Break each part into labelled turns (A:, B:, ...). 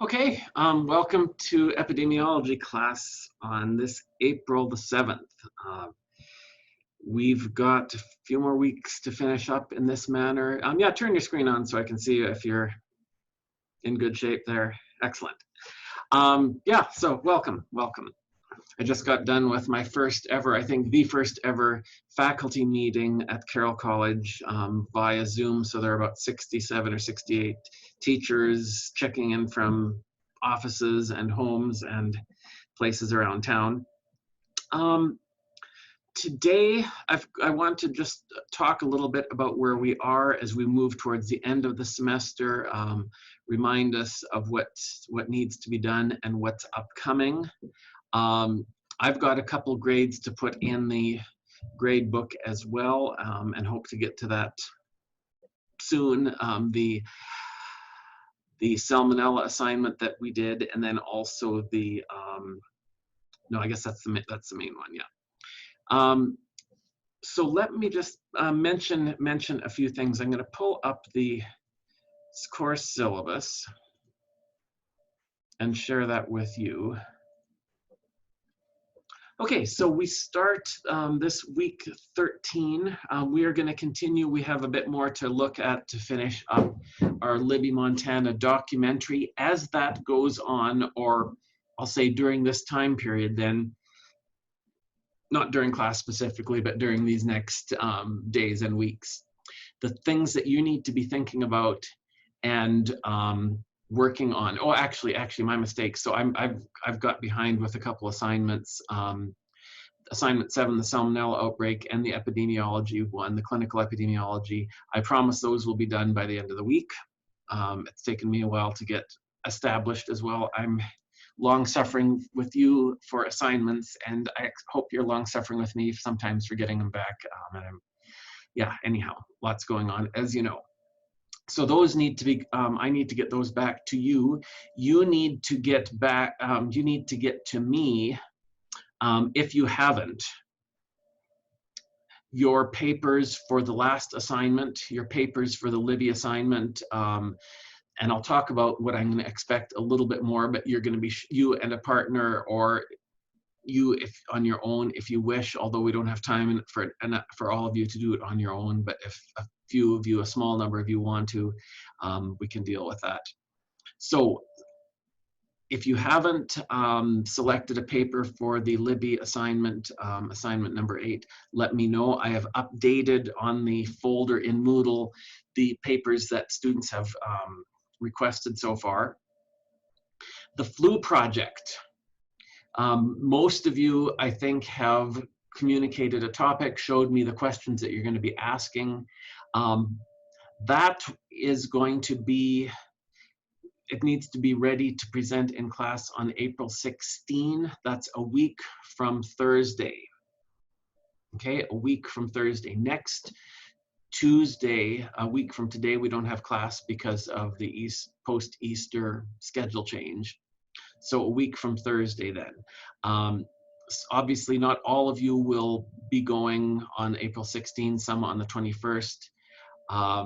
A: Okay, welcome to epidemiology class on this April the 7th. Uh, we've got a few more weeks to finish up in this manner. Yeah, turn your screen on so I can see you if you're in good shape there. Excellent. Yeah, so welcome. I just got done with my first ever, I think the first ever faculty meeting at Carroll College via Zoom. So there are about 67 or 68 teachers checking in from offices and homes and places around town. Today, I want to just talk a little bit about where we are as we move towards the end of the semester, remind us of what needs to be done and what's upcoming. I've got a couple grades to put in the grade book as well, and hope to get to that soon. The Salmonella assignment that we did, and then also the no, I guess that's the main one, yeah. So let me just mention a few things. I'm going to pull up the course syllabus and share that with you. Okay, so we start this week 13. We are going to continue. We have a bit more to look at to finish up our Libby, Montana documentary. As that goes on, or I'll say during this time period, then not during class specifically, but during these next days and weeks, the things that you need to be thinking about and working on. Oh, actually, my mistake. So I've got behind with a couple assignments. Assignment 7, the Salmonella outbreak, and the epidemiology one, the clinical epidemiology. I promise those will be done by the end of the week. It's taken me a while to get established as well. I'm long suffering with you for assignments, and I hope you're long suffering with me sometimes for getting them back. Yeah, anyhow, lots going on, as you know. So those need to be, I need to get those back to you. You need to get back, you need to get to me, if you haven't, your papers for the last assignment, your papers for the Libby assignment, and I'll talk about what I'm going to expect a little bit more, but you're going to be, you and a partner, or you if on your own if you wish, although we don't have time for all of you to do it on your own, but if a few of you, a small number of you want to, we can deal with that. So if you haven't selected a paper for the Libby assignment, assignment number 8, let me know. I have updated on the folder in Moodle the papers that students have requested so far. The flu project. Most of you, I think, have communicated a topic, showed me the questions that you're going to be asking. That is going to be, it needs to be ready to present in class on April 16. That's a week from Thursday. Okay, a week from Thursday. Next Tuesday, a week from today, we don't have class because of the post-Easter schedule change. So a week from Thursday then. Obviously not all of you will be going on April 16, some on the 21st.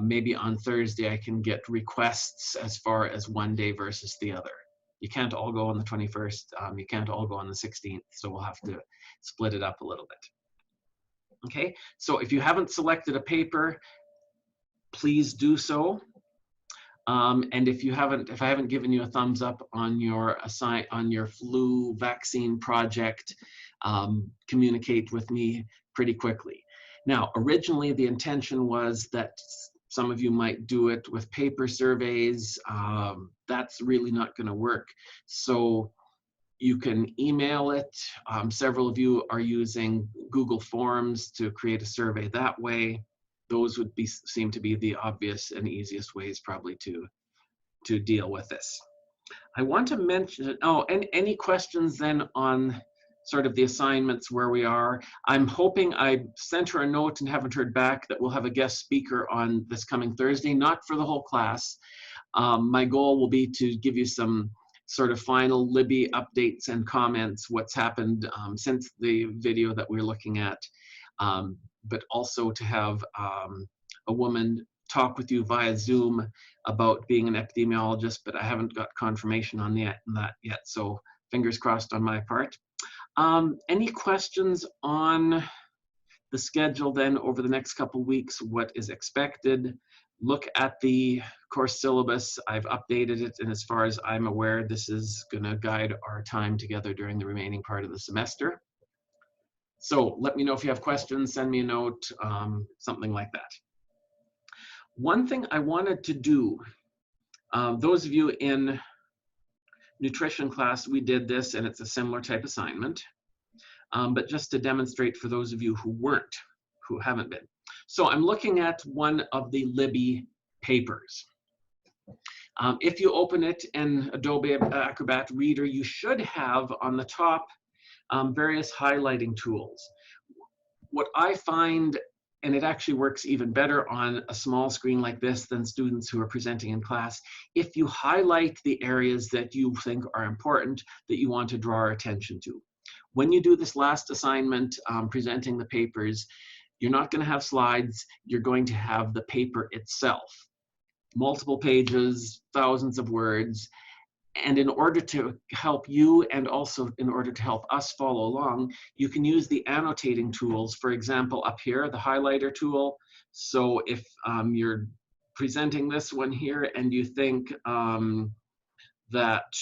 A: Maybe on Thursday I can get requests as far as one day versus the other. You can't all go on the 21st, you can't all go on the 16th, so we'll have to split it up a little bit. Okay, so if you haven't selected a paper, please do so. And if I haven't given you a thumbs up on your flu vaccine project, communicate with me pretty quickly. Now, originally the intention was that some of you might do it with paper surveys. That's really not going to work. So you can email it. Several of you are using Google Forms to create a survey that way. Those would seem to be the obvious and easiest ways probably to deal with this. I want to mention, and any questions then on sort of the assignments where we are. I'm hoping, I sent her a note and haven't heard back, that we'll have a guest speaker on this coming Thursday, not for the whole class. My goal will be to give you some sort of final Libby updates and comments, what's happened since the video that we're looking at, but also to have a woman talk with you via Zoom about being an epidemiologist, but I haven't got confirmation on that yet. So fingers crossed on my part. Any questions on the schedule then over the next couple weeks? What is expected? Look at the course syllabus. I've updated it, and as far as I'm aware, this is going to guide our time together during the remaining part of the semester. So let me know if you have questions, send me a note, something like that. One thing I wanted to do, those of you in nutrition class, we did this, and it's a similar type assignment, but just to demonstrate for those of you who haven't been. So I'm looking at one of the Libby papers. If you open it in Adobe Acrobat Reader, you should have on the top various highlighting tools. What I find, and it actually works even better on a small screen like this than students who are presenting in class, if you highlight the areas that you think are important, that you want to draw our attention to. When you do this last assignment, presenting the papers, you're not going to have slides, you're going to have the paper itself. Multiple pages, thousands of words, and in order to help you and also in order to help us follow along, you can use the annotating tools. For example, up here, the highlighter tool. So if you're presenting this one here and you think that,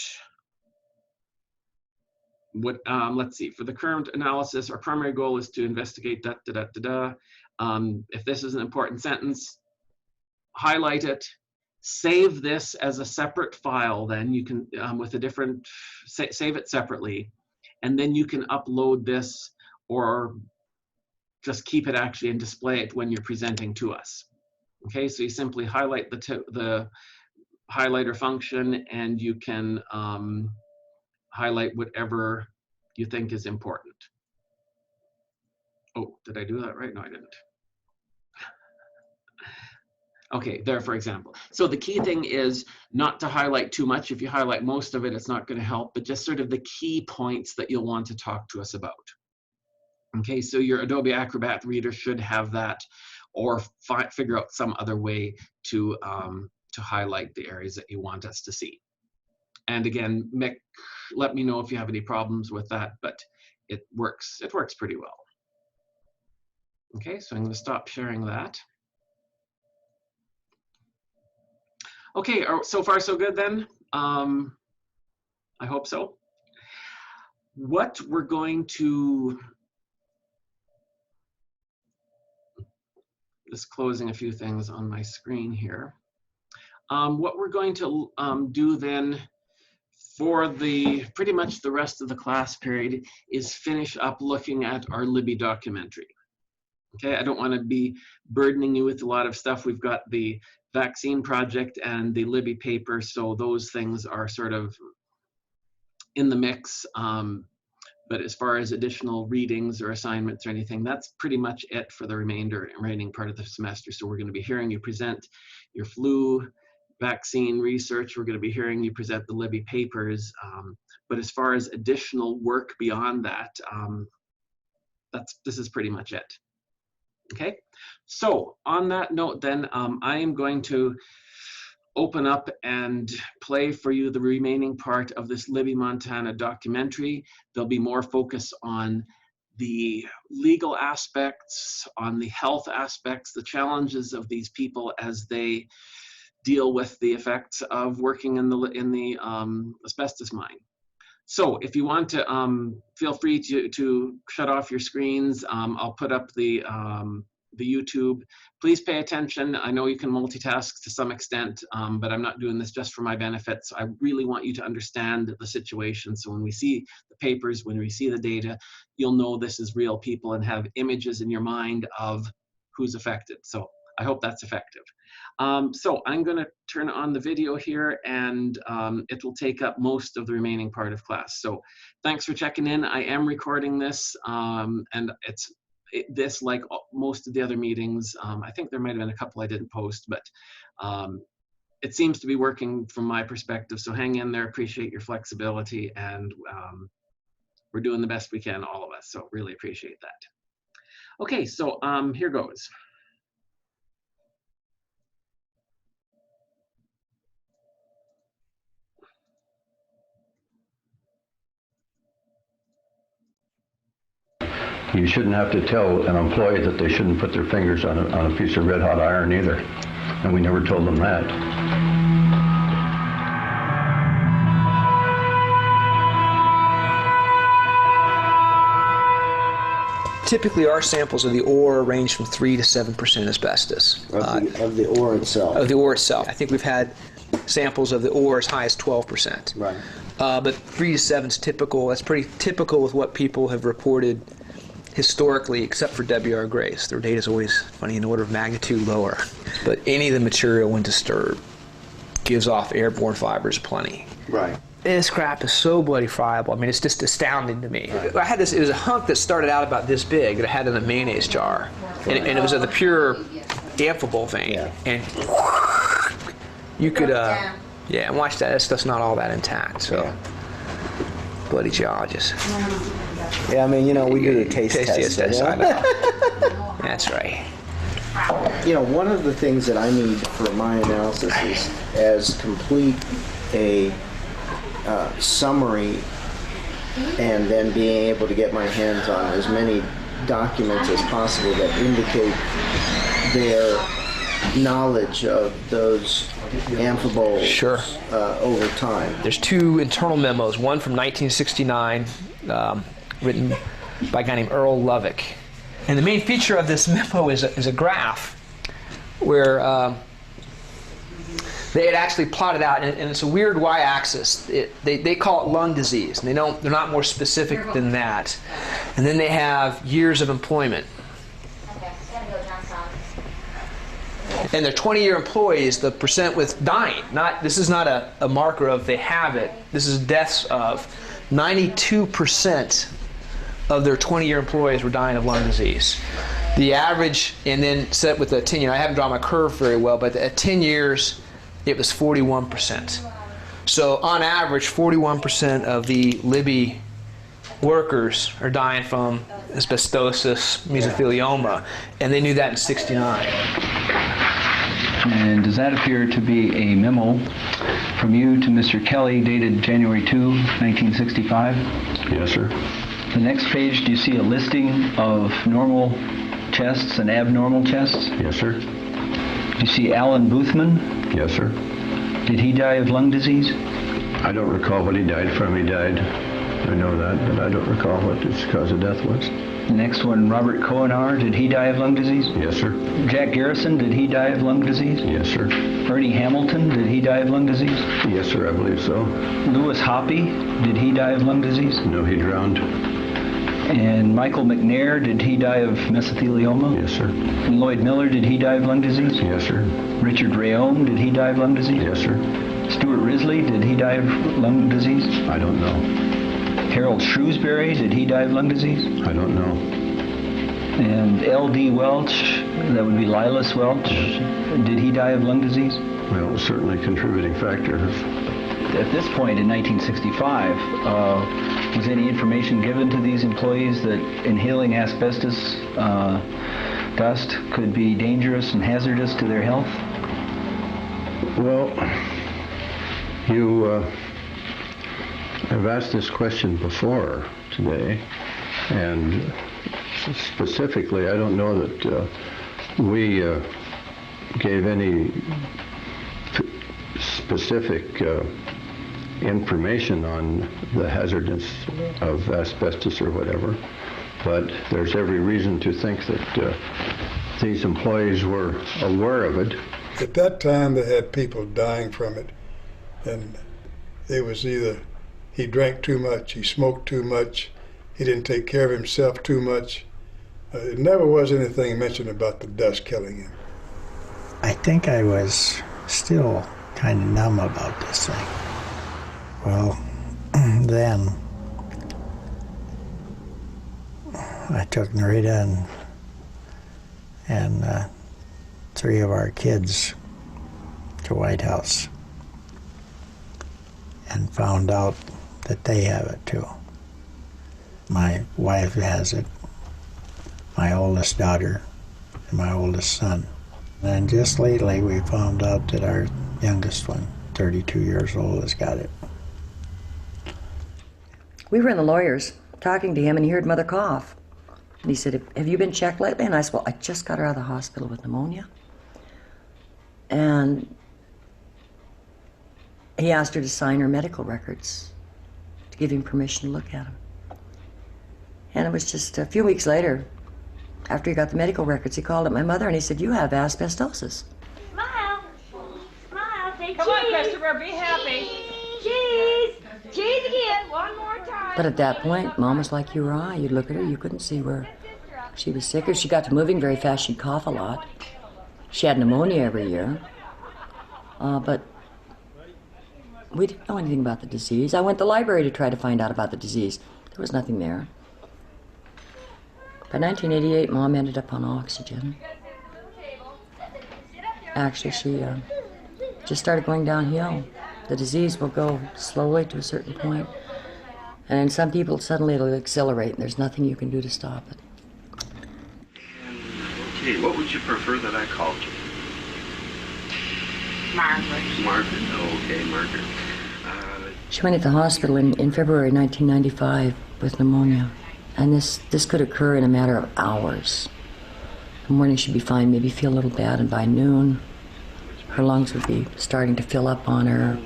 A: let's see, for the current analysis, our primary goal is to investigate if this is an important sentence, highlight it, save this as a separate file, then you can, with a different, save it separately, and then you can upload this or just keep it actually and display it when you're presenting to us. Okay, so you simply highlight the highlighter function and you can highlight whatever you think is important. Oh, did I do that right? No, I didn't. Okay, there, for example. So the key thing is not to highlight too much. If you highlight most of it, it's not going to help, but just sort of the key points that you'll want to talk to us about. Okay, so your Adobe Acrobat Reader should have that, or figure out some other way to highlight the areas that you want us to see. And again, Mick, let me know if you have any problems with that, but it works pretty well. Okay, so I'm going to stop sharing that. Okay, so far so good then? I hope so. What we're going to, just closing a few things on my screen here. What we're going to do then for pretty much the rest of the class period is finish up looking at our Libby documentary. Okay, I don't want to be burdening you with a lot of stuff. We've got the vaccine project and the Libby paper, so those things are sort of in the mix. But as far as additional readings or assignments or anything, that's pretty much it for the remaining part of the semester. So we're going to be hearing you present your flu vaccine research. We're going to be hearing you present the Libby papers. But as far as additional work beyond that, this is pretty much it. Okay, so on that note then, I am going to open up and play for you the remaining part of this Libby, Montana documentary. There'll be more focus on the legal aspects, on the health aspects, the challenges of these people as they deal with the effects of working in the asbestos mine. So if you want to, feel free to shut off your screens. I'll put up the YouTube. Please pay attention. I know you can multitask to some extent, but I'm not doing this just for my benefit. So I really want you to understand the situation. So when we see the papers, when we see the data, you'll know this is real people and have images in your mind of who's affected. So I hope that's effective. So I'm going to turn on the video here, and it will take up most of the remaining part of class. So thanks for checking in. I am recording this, and this, like most of the other meetings, I think there might have been a couple I didn't post, but it seems to be working from my perspective. So hang in there, appreciate your flexibility, and we're doing the best we can, all of us. So really appreciate that. Okay, so here goes.
B: You shouldn't have to tell an employee that they shouldn't put their fingers on a piece of red hot iron either. And we never told them that.
C: Typically, our samples of the ore range from 3 to 7% asbestos.
D: Of the ore itself.
C: Of the ore itself. I think we've had samples of the ore as high as 12%.
D: Right.
C: But 3 to 7 is typical. That's pretty typical with what people have reported historically, except for W.R. Grace. Their data is always, funny, an order of magnitude lower. But any of the material, when disturbed, gives off airborne fibers plenty.
D: Right.
C: This crap is so bloody friable. I mean, it's just astounding to me. Right. I had this, it was a hunk that started out about this big that I had in a mayonnaise jar. And it was of the pure amphibole vein.
D: Yeah.
C: And you could, yeah, and watch that. That stuff's not all that intact, so.
D: Yeah.
C: Bloody geologists.
D: Yeah, I mean, you know, we do the taste test.
C: I know. That's right.
D: You know, one of the things that I need for my analysis is as complete a summary, and then being able to get my hands on as many documents as possible that indicate their knowledge of those amphiboles
C: Sure.
D: Over time.
C: There's 2 internal memos, one from 1969, written by a guy named Earl Lovick. And the main feature of this memo is a graph where they had actually plotted out, and it's a weird y-axis. They call it lung disease, and they're not more specific than that. And then they have years of employment. And their 20-year employees, the percent with dying, this is not a marker of they have it, this is deaths of 92% of their 20-year employees were dying of lung disease. The average, and then set with a 10-year, I haven't drawn my curve very well, but at 10 years, it was 41%. So on average, 41% of the Libby workers are dying from asbestosis, mesothelioma, and they knew that in '69.
E: And does that appear to be a memo from you to Mr. Kelly dated January 2, 1965?
B: Yes, sir.
E: The next page, do you see a listing of normal chests and abnormal chests?
B: Yes, sir.
E: Do you see Alan Boothman?
B: Yes, sir.
E: Did he die of lung disease?
B: I don't recall what he died from. He died. I know that, but I don't recall what his cause of death was.
E: The next one, Robert Kohenauer, did he die of lung disease?
B: Yes, sir.
E: Jack Garrison, did he die of lung disease?
B: Yes, sir.
E: Ernie Hamilton, did he die of lung disease?
B: Yes, sir, I believe so.
E: Louis Hoppy, did he die of lung disease?
B: No, he drowned.
E: And Michael McNair, did he die of mesothelioma?
B: Yes, sir.
E: And Lloyd Miller, did he die of lung disease?
B: Yes, sir.
E: Richard Rayome, did he die of lung disease?
B: Yes, sir.
E: Stuart Risley, did he die of lung disease?
B: I don't know.
E: Harold Shrewsbury, did he die of lung disease?
B: I don't know.
E: And L.D. Welch, that would be Lilas Welch, did he die of lung disease?
B: Well, it was certainly a contributing factor.
E: At this point in 1965, was any information given to these employees that inhaling asbestos dust could be dangerous and hazardous to their health?
B: Well, you have asked this question before today, and specifically, I don't know that we gave any specific information on the hazardness of asbestos or whatever, but there's every reason to think that these employees were aware of it.
F: At that time, they had people dying from it, and it was either he drank too much, he smoked too much, he didn't take care of himself too much. It never was anything mentioned about the dust killing him.
G: I think I was still kind of numb about this thing. Well, then I took Narita and 3 of our kids to White House and found out that they have it too. My wife has it, my oldest daughter, and my oldest son. And just lately we found out that our youngest one, 32 years old, has got it.
H: We were in the lawyers talking to him, and he heard Mother cough. And he said, have you been checked lately? And I said, well, I just got her out of the hospital with pneumonia. And he asked her to sign her medical records to give him permission to look at them. And it was just a few weeks later, after he got the medical records, he called up my mother and he said, you have asbestosis.
I: Smile. Smile. Say cheese.
J: Come on, Christopher, be happy.
I: Cheese. Cheese again. One more time.
H: But at that point, Mom was like you or I. You'd look at her, you couldn't see where she was sick. If she got to moving very fast, she'd cough a lot. She had pneumonia every year. But we didn't know anything about the disease. I went to the library to try to find out about the disease. There was nothing there. By 1988, Mom ended up on oxygen. Actually, she just started going downhill. The disease will go slowly to a certain point, and in some people, suddenly it'll accelerate, and there's nothing you can do to stop it.
K: Okay, what would you prefer that I called you?
I: Margaret.
K: Margaret. Oh, okay, Margaret.
H: She went into the hospital in February 1995 with pneumonia, and this could occur in a matter of hours. In the morning she'd be fine, maybe feel a little bad, and by noon, her lungs would be starting to fill up on her.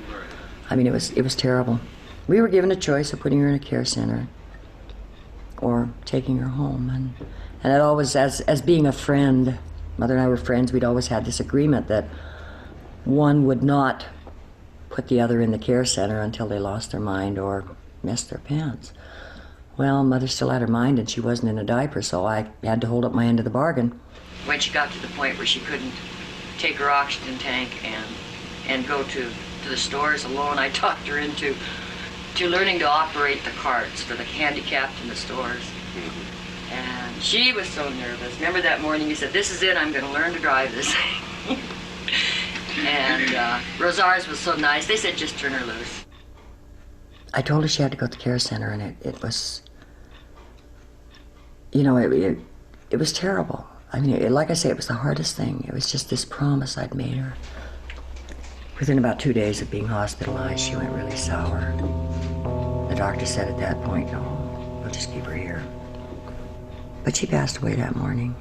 H: I mean, it was terrible. We were given a choice of putting her in a care center or taking her home, and it always, as being a friend, Mother and I were friends, we'd always had this agreement that one would not put the other in the care center until they lost their mind or messed their pants. Well, Mother still had her mind and she wasn't in a diaper, so I had to hold up my end of the bargain. When she got to the point where she couldn't take her oxygen tank and go to the stores alone, I talked her into learning to operate the carts for the handicapped in the stores. And she was so nervous. Remember that morning you said, this is it, I'm going to learn to drive this thing. And Rosars was so nice. They said, just turn her loose. I told her she had to go to the care center, and it was, you know, it was terrible. I mean, like I say, it was the hardest thing. It was just this promise I'd made her. Within about 2 days of being hospitalized, she went really sour. The doctor said at that point, no, we'll just keep her here. But she passed away that morning.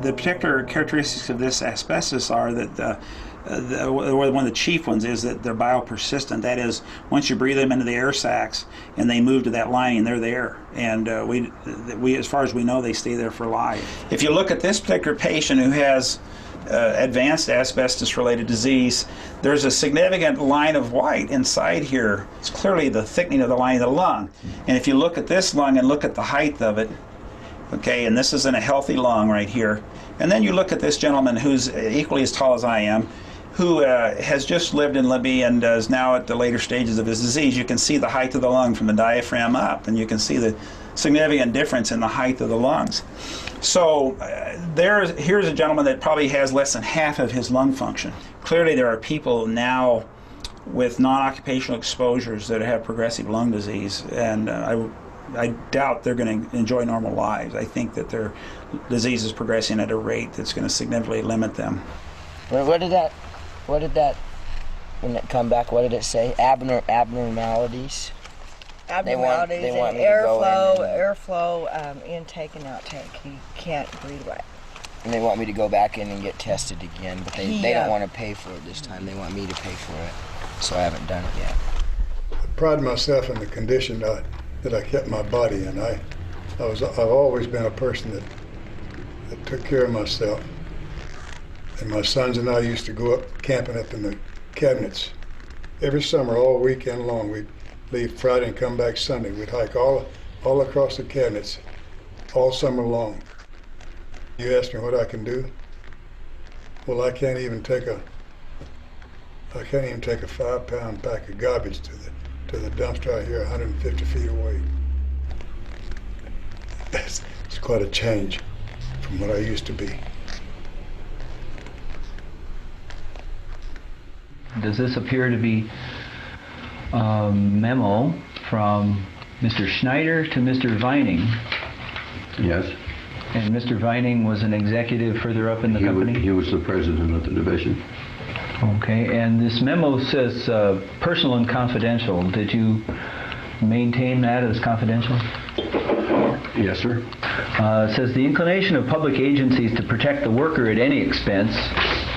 L: The particular characteristics of this asbestos are that one of the chief ones is that they're biopersistent. That is, once you breathe them into the air sacs and they move to that lining, they're there. And we, as far as we know, they stay there for life. If you look at this particular patient who has advanced asbestos-related disease, there's a significant line of white inside here. It's clearly the thickening of the lining of the lung. And if you look at this lung and look at the height of it, okay, and this is in a healthy lung right here. And then you look at this gentleman who's equally as tall as I am, who has just lived in Libby and is now at the later stages of his disease. You can see the height of the lung from the diaphragm up, and you can see the significant difference in the height of the lungs. So here's a gentleman that probably has less than half of his lung function. Clearly there are people now with non-occupational exposures that have progressive lung disease, and I doubt they're going to enjoy normal lives. I think that their disease is progressing at a rate that's going to significantly limit them.
M: What did that, when it come back, what did it say? Abnormalities?
N: Abnormalities
M: they want
N: in
M: me to go
N: airflow, intake and outtake. He can't breathe right.
M: And they want me to go back in and get tested again, but they don't want to pay for it this time. They want me to pay for it, so I haven't done it yet.
F: I pride myself in the condition that I kept my body in. I've always been a person that took care of myself. And my sons and I used to go up camping up in the cabinets. Every summer, all weekend long, we'd leave Friday and come back Sunday. We'd hike all across the cabinets all summer long. You ask me what I can do? Well, I can't even take a 5-pound pack of garbage to the dumpster out here 150 feet away. It's quite a change from what I used to be.
E: Does this appear to be a memo from Mr. Schneider to Mr. Vining?
B: Yes.
E: And Mr. Vining was an executive further up in the company?
B: He was the president of the division.
E: Okay, and this memo says personal and confidential. Did you maintain that as confidential?
B: Yes, sir.
E: It says the inclination of public agencies to protect the worker at any expense,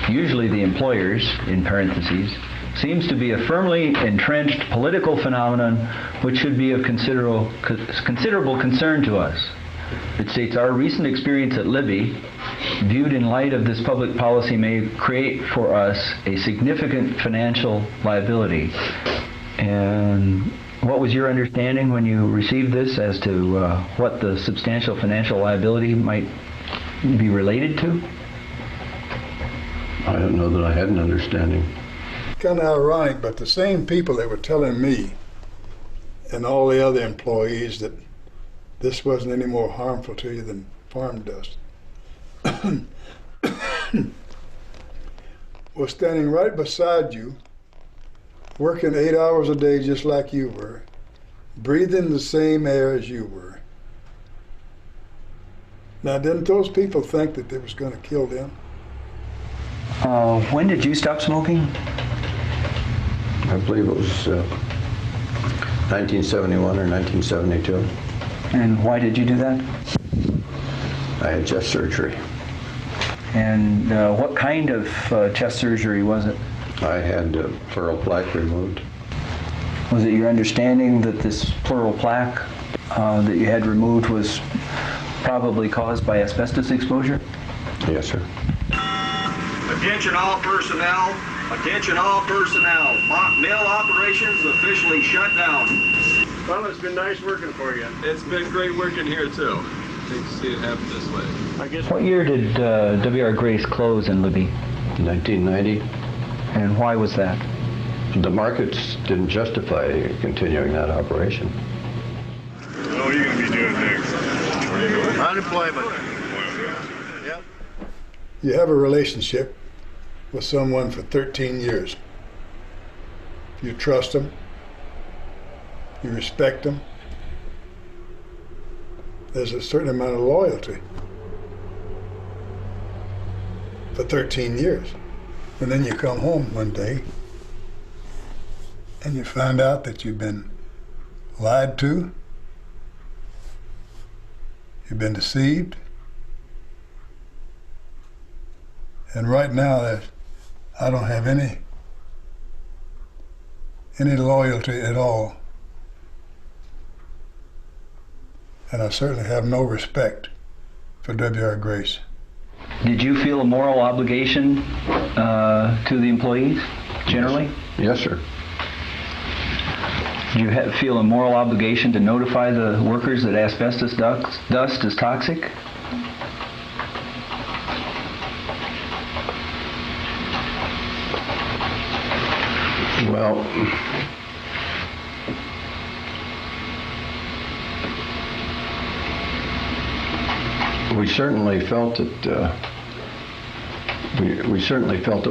E: usually the employers, in parentheses, seems to be a firmly entrenched political phenomenon which should be of considerable concern to us. It states our recent experience at Libby, viewed in light of this public policy, may create for us a significant financial liability. And what was your understanding when you received this as to what the substantial financial liability might be related to?
B: I don't know that I had an understanding.
F: Kind of ironic, but the same people that were telling me and all the other employees that this wasn't any more harmful to you than farm dust was standing right beside you, working 8 hours a day just like you were, breathing the same air as you were. Now, didn't those people think that it was going to kill them?
E: When did you stop smoking?
B: I believe it was 1971 or 1972.
E: And why did you do that?
B: I had chest surgery.
E: And what kind of chest surgery was it?
B: I had pleural plaque removed.
E: Was it your understanding that this pleural plaque that you had removed was probably caused by asbestos exposure?
B: Yes, sir.
O: Attention all personnel. Attention all personnel. Mill operations officially shut down.
P: Well, it's been nice working for you. It's been great working here, too. Hate to see it happen this way. I guess.
E: What year did W.R. Grace close in Libby?
B: 1990.
E: And why was that?
B: The markets didn't justify continuing that operation.
P: What are you going to be doing next? Unemployment. Yep.
F: You have a relationship with someone for 13 years. You trust them. You respect them. There's a certain amount of loyalty for 13 years. And then you come home one day and you find out that you've been lied to, you've been deceived, and right now I don't have any loyalty at all. And I certainly have no respect for W.R. Grace.
E: Did you feel a moral obligation to the employees, generally?
B: Yes, sir.
E: Did you feel a moral obligation to notify the workers that asbestos dust is toxic?
B: Well, we certainly felt that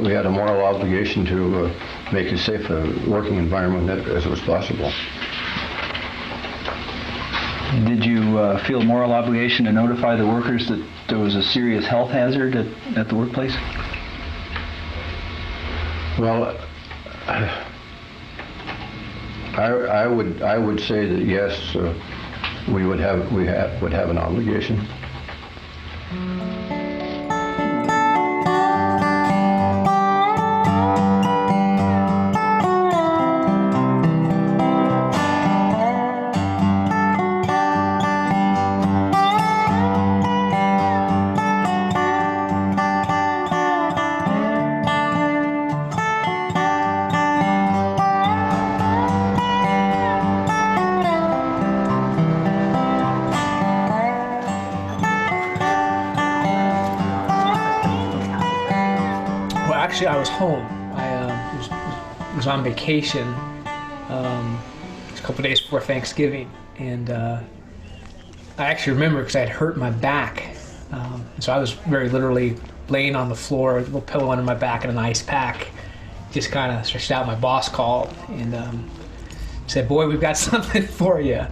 B: we had a moral obligation to make as safe a working environment as was possible.
E: Did you feel a moral obligation to notify the workers that there was a serious health hazard at the workplace?
B: Well, I would say that yes, we would have an obligation.
C: Actually, I was home. I was on vacation a couple days before Thanksgiving, and I actually remember because I had hurt my back. So I was very literally laying on the floor with a little pillow under my back and an ice pack, just kind of stretched out. My boss called and said, "Boy, we've got something for you.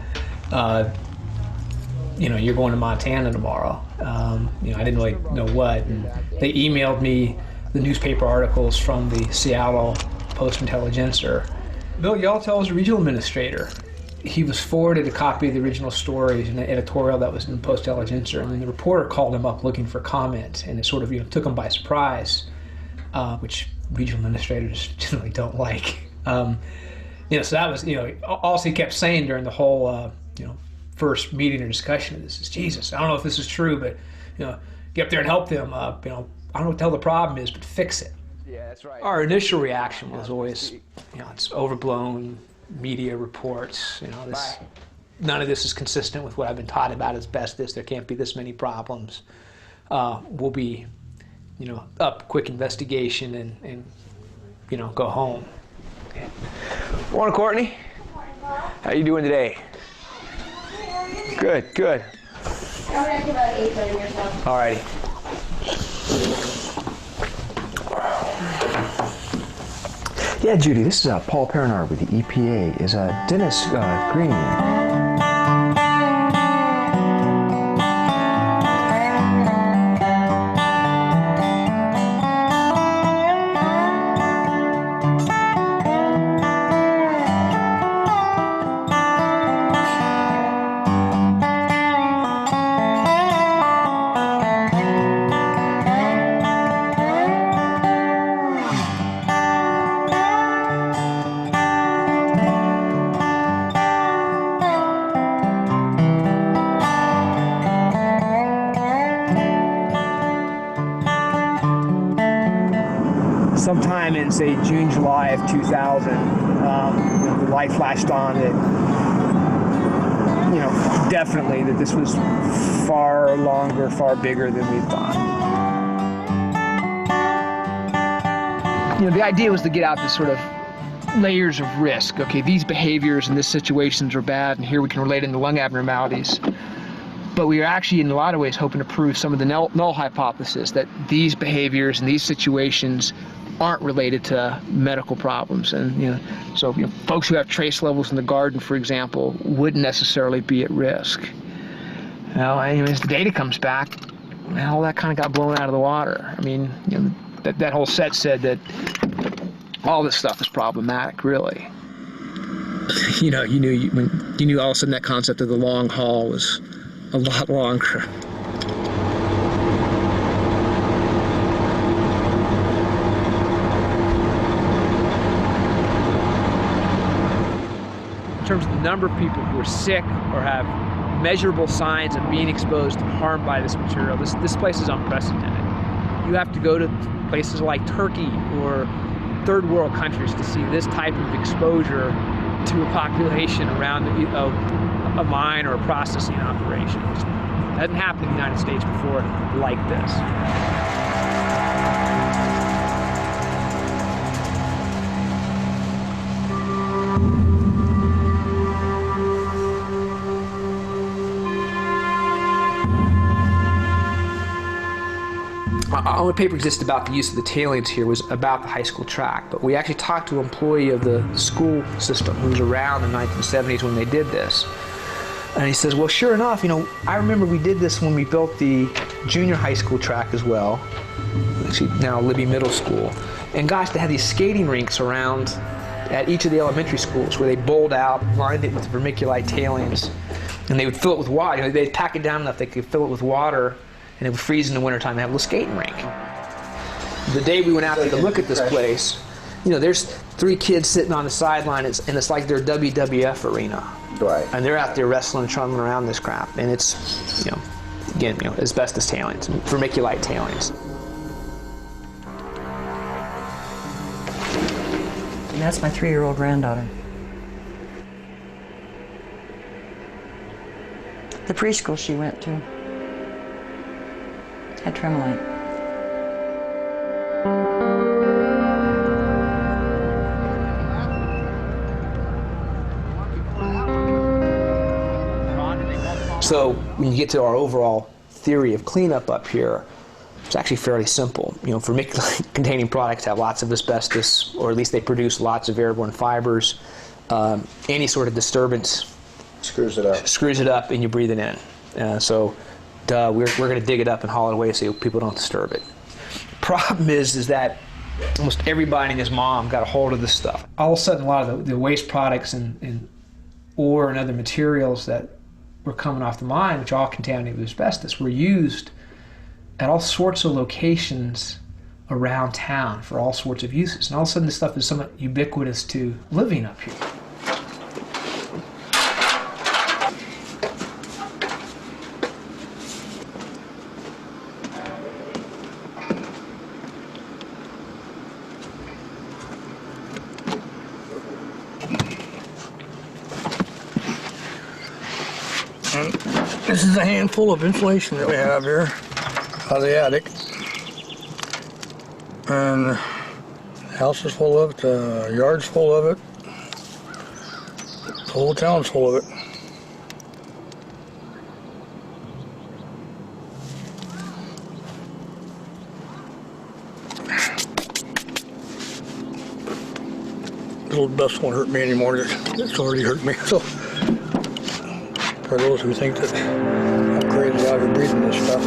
C: You're going to Montana tomorrow." I didn't really know what. And they emailed me the newspaper articles from the Seattle Post-Intelligencer. Bill Yaltel was a regional administrator. He was forwarded a copy of the original stories in an editorial that was in the Post-Intelligencer, and then the reporter called him up looking for comment, and it sort of took him by surprise, which regional administrators generally don't like. So that was, all he kept saying during the whole, first meeting or discussion of this is, Jesus, I don't know if this is true, but, get up there and help them. I don't know what the hell the problem is, but fix it.
M: Yeah, that's right.
C: Our initial reaction was always, it's overblown media reports. None of this is consistent with what I've been taught about asbestos. There can't be this many problems. We'll be, up, quick investigation, and go home.
M: Morning, Courtney. How you doing today? Good, good.
I: I'm gonna do about 8:30 or so.
M: All righty. Yeah, Judy, this is Paul Perinard with the EPA. Is Dennis Green?
C: Sometime in, say, June, July of 2000, the light flashed on that, definitely that this was far longer, far bigger than we thought. The idea was to get out this sort of layers of risk. Okay, these behaviors and these situations are bad, and here we can relate into lung abnormalities. But we are actually, in a lot of ways, hoping to prove some of the null hypothesis that these behaviors and these situations aren't related to medical problems. And so folks who have trace levels in the garden, for example, wouldn't necessarily be at risk. As the data comes back, all that kind of got blown out of the water. I mean, that whole set said that all this stuff is problematic, really. You knew all of a sudden that concept of the long haul was a lot longer. In terms of the number of people who are sick or have measurable signs of being exposed and harmed by this material, this place is unprecedented. You have to go to places like Turkey or third world countries to see this type of exposure to a population around a mine or a processing operation. It hasn't happened in the United States before like this. Our only paper existed about the use of the tailings here was about the high school track, but we actually talked to an employee of the school system who was around in the 1970s when they did this. And he says, well, sure enough, I remember we did this when we built the junior high school track as well, actually now Libby Middle School. And gosh, they had these skating rinks around at each of the elementary schools where they bowled out, lined it with vermiculite tailings, and they would fill it with water. They'd pack it down enough they could fill it with water, and it would freeze in the wintertime and have a little skating rink. The day we went out to look at this place, there's 3 kids sitting on the sideline, and it's like their WWF arena.
D: Right.
C: And they're out there wrestling and trundling around this crap. And it's, again, asbestos tailings, vermiculite tailings.
H: And that's my 3-year-old granddaughter. The preschool she went to had tremolite.
C: So when you get to our overall theory of cleanup up here, it's actually fairly simple. Vermiculite-containing products have lots of asbestos, or at least they produce lots of airborne fibers. Any sort of disturbance
D: screws it up,
C: and you breathe it in. So we're going to dig it up and haul it away so people don't disturb it. problem is that almost everybody and his mom got a hold of this stuff. All of a sudden, a lot of the waste products and ore and other materials that were coming off the mine, which all contaminated with asbestos, were used at all sorts of locations around town for all sorts of uses. And all of a sudden, this stuff is somewhat ubiquitous to living up here.
Q: This is a handful of insulation that we have here out of the attic. And the house is full of it, the yard's full of it, the whole town's full of it. This little dust won't hurt me anymore. It's already hurt me. So, for those who think that I'm crazy out of breathing this stuff.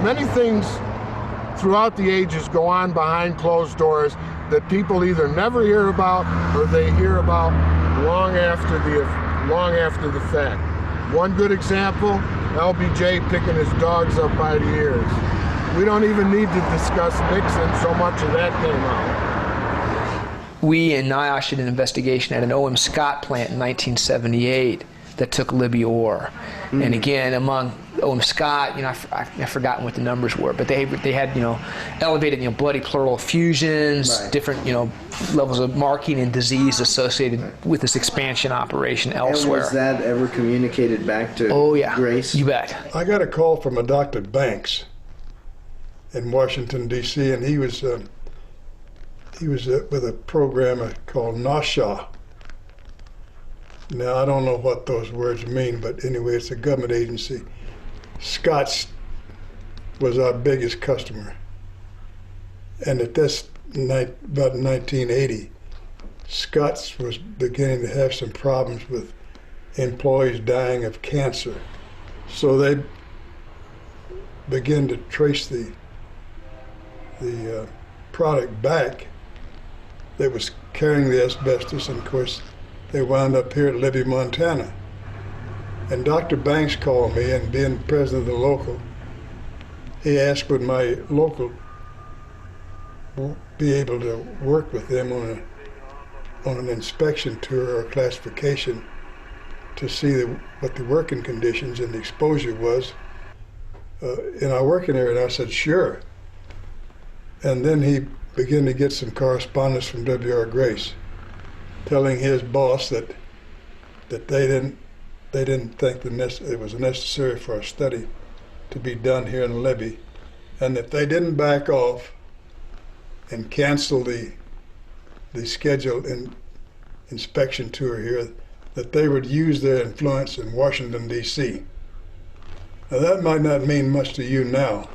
R: Many things throughout the ages go on behind closed doors that people either never hear about or they hear about long after the fact. One good example, LBJ picking his dogs up by the ears. We don't even need to discuss Nixon, so much of that came out.
C: We and NIOSH did an investigation at an O.M. Scott plant in 1978 that took Libby ore. And again, among O.M. Scott, I've forgotten what the numbers were, but they had, elevated, bloody pleural effusions, different, levels of marking and disease associated with this expansion operation elsewhere.
D: And was that ever communicated back to Grace?
C: You bet.
F: I got a call from a Dr. Banks in Washington, D.C., and he was with a program called NASHA. Now, I don't know what those words mean, but anyway, it's a government agency. Scott's was our biggest customer. And at this night, about 1980, Scott's was beginning to have some problems with employees dying of cancer. So they began to trace the product back that was carrying the asbestos, and of course, they wound up here at Libby, Montana. And Dr. Banks called me, and being president of the local, he asked would my local be able to work with them on an inspection tour or classification to see what the working conditions and the exposure was in our working area. And I said, sure. And then he began to get some correspondence from W.R. Grace, telling his boss that they didn't think it was necessary for a study to be done here in Libby, and if they didn't back off and cancel the scheduled inspection tour here, that they would use their influence in Washington, D.C. Now that might not mean much to you now,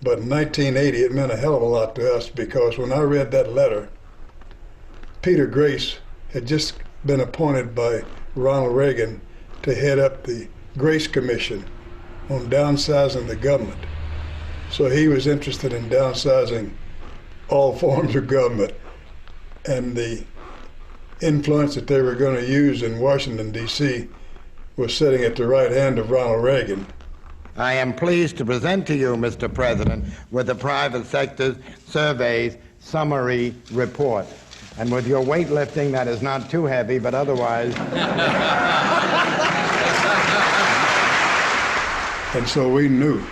F: but in 1980 it meant a hell of a lot to us, because when I read that letter, Peter Grace had just been appointed by Ronald Reagan to head up the Grace Commission on downsizing the government. So he was interested in downsizing all forms of government, and the influence that they were going to use in Washington, D.C. was sitting at the right hand of Ronald Reagan.
S: I am pleased to present to you, Mr. President, with the private sector survey's summary report. And with your weightlifting, that is not too heavy, but otherwise...
F: And so we knew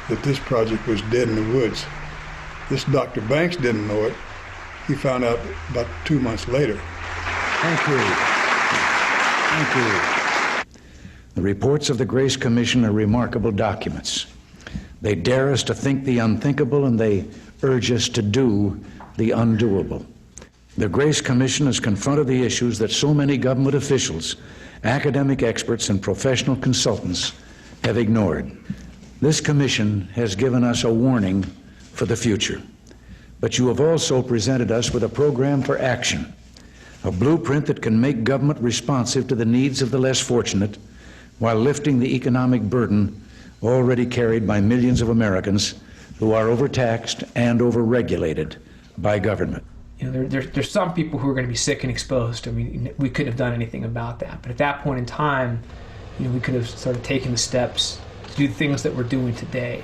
F: that this project was dead in the woods. This Dr. Banks didn't know it. He found out about 2 months later.
T: Thank you. Thank you. The reports of the Grace Commission are remarkable documents. They dare us to think the unthinkable, and they urge us to do the undoable. The Grace Commission has confronted the issues that so many government officials, academic experts, and professional consultants have ignored. This commission has given us a warning for the future. But you have also presented us with a program for action, a blueprint that can make government responsive to the needs of the less fortunate while lifting the economic burden already carried by millions of Americans who are overtaxed and overregulated by government.
C: You know, there's some people who are going to be sick and exposed. I mean, we couldn't have done anything about that. But at that point in time, you know, we could have sort of taken the steps to do the things that we're doing today.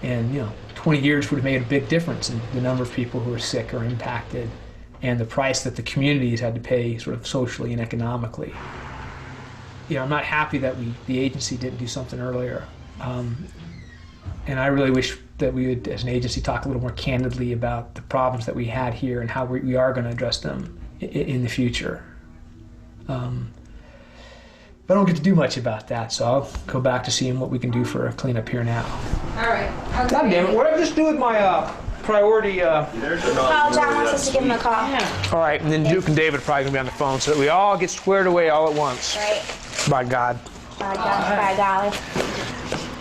C: And, you know, 20 years would have made a big difference in the number of people who are sick or impacted and the price that the communities had to pay sort of socially and economically. You know, I'm not happy that the agency didn't do something earlier. And I really wish that we would, as an agency, talk a little more candidly about the problems that we had here and how we are going to address them in the future. But I don't get to do much about that, so I'll go back to seeing what we can do for a cleanup here now.
I: All right. Okay.
C: God damn it, what did I just do with my priority?
I: Well, John wants us to give him a call.
C: All right, and then Duke and David are probably going to be on the phone so that we all get squared away all at once.
I: Right.
C: By God.
I: By God, by golly.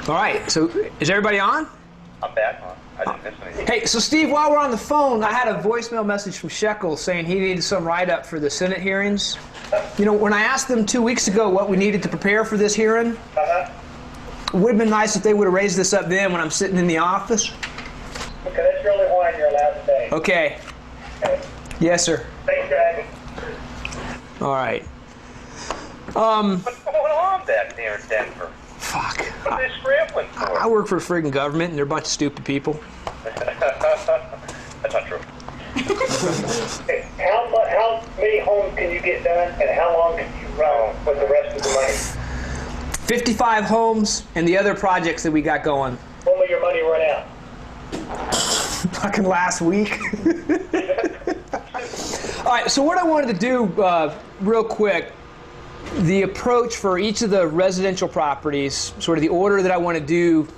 C: All right, so is everybody on?
U: I'm back on. I didn't miss anything.
C: Hey, so Steve, while we're on the phone, I had a voicemail message from Shekel saying he needed some write-up for the Senate hearings. You know, when I asked them 2 weeks ago what we needed to prepare for this hearing, it would have been nice if they would have raised this up then when I'm sitting in the office.
U: Okay, that's really why you're allowed to say.
C: Okay. Yes, sir.
U: Thanks, guys.
C: All right.
U: What's going on back there in Denver?
C: Fuck.
U: What are they scrambling for?
C: I work for the friggin' government, and they're a bunch of stupid people.
U: That's not true. Hey, how many homes can you get done, and how long can you run with the rest of the money?
C: 55 homes, and the other projects that we got going.
U: When will your money run out?
C: Fucking last week. All right, so what I wanted to do real quick, the approach for each of the residential properties, sort of the order that I want to do,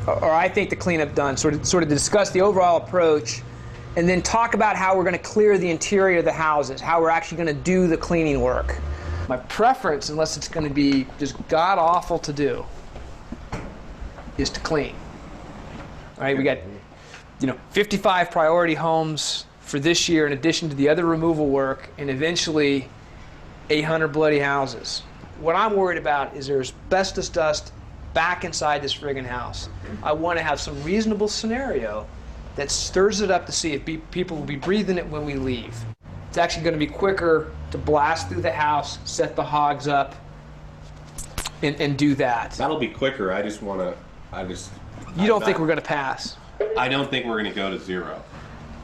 C: or I think the cleanup done, sort of discuss the overall approach, and then talk about how we're going to clear the interior of the houses, how we're actually going to do the cleaning work. My preference, unless it's going to be just god-awful to do, is to clean. All right, we got, 55 priority homes for this year in addition to the other removal work, and eventually 800 bloody houses. What I'm worried about is there's asbestos dust back inside this friggin' house. I want to have some reasonable scenario that stirs it up to see if people will be breathing it when we leave. It's actually going to be quicker to blast through the house, set the hogs up, and do that.
P: That'll be quicker.
C: You don't think we're going to pass?
P: I don't think we're going to go to zero.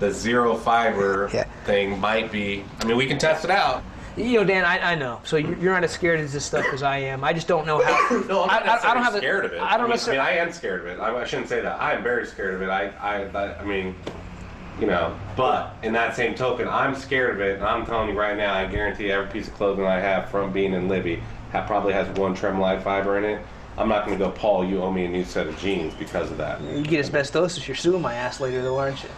P: The zero fiber thing might be, we can test it out.
C: Dan, I know. So you're not as scared of this stuff as I am. I just don't know how.
P: No, I'm not
C: I don't have
P: scared of it.
C: I don't necessarily.
P: I am scared of it. I shouldn't say that. I am very scared of it. But in that same token, I'm scared of it, and I'm telling you right now, I guarantee every piece of clothing I have from being in Libby probably has one Tremolite fiber in it. I'm not going to go, Paul, you owe me a new set of jeans because of that.
C: You get asbestosis, you're suing my ass later, though, aren't you?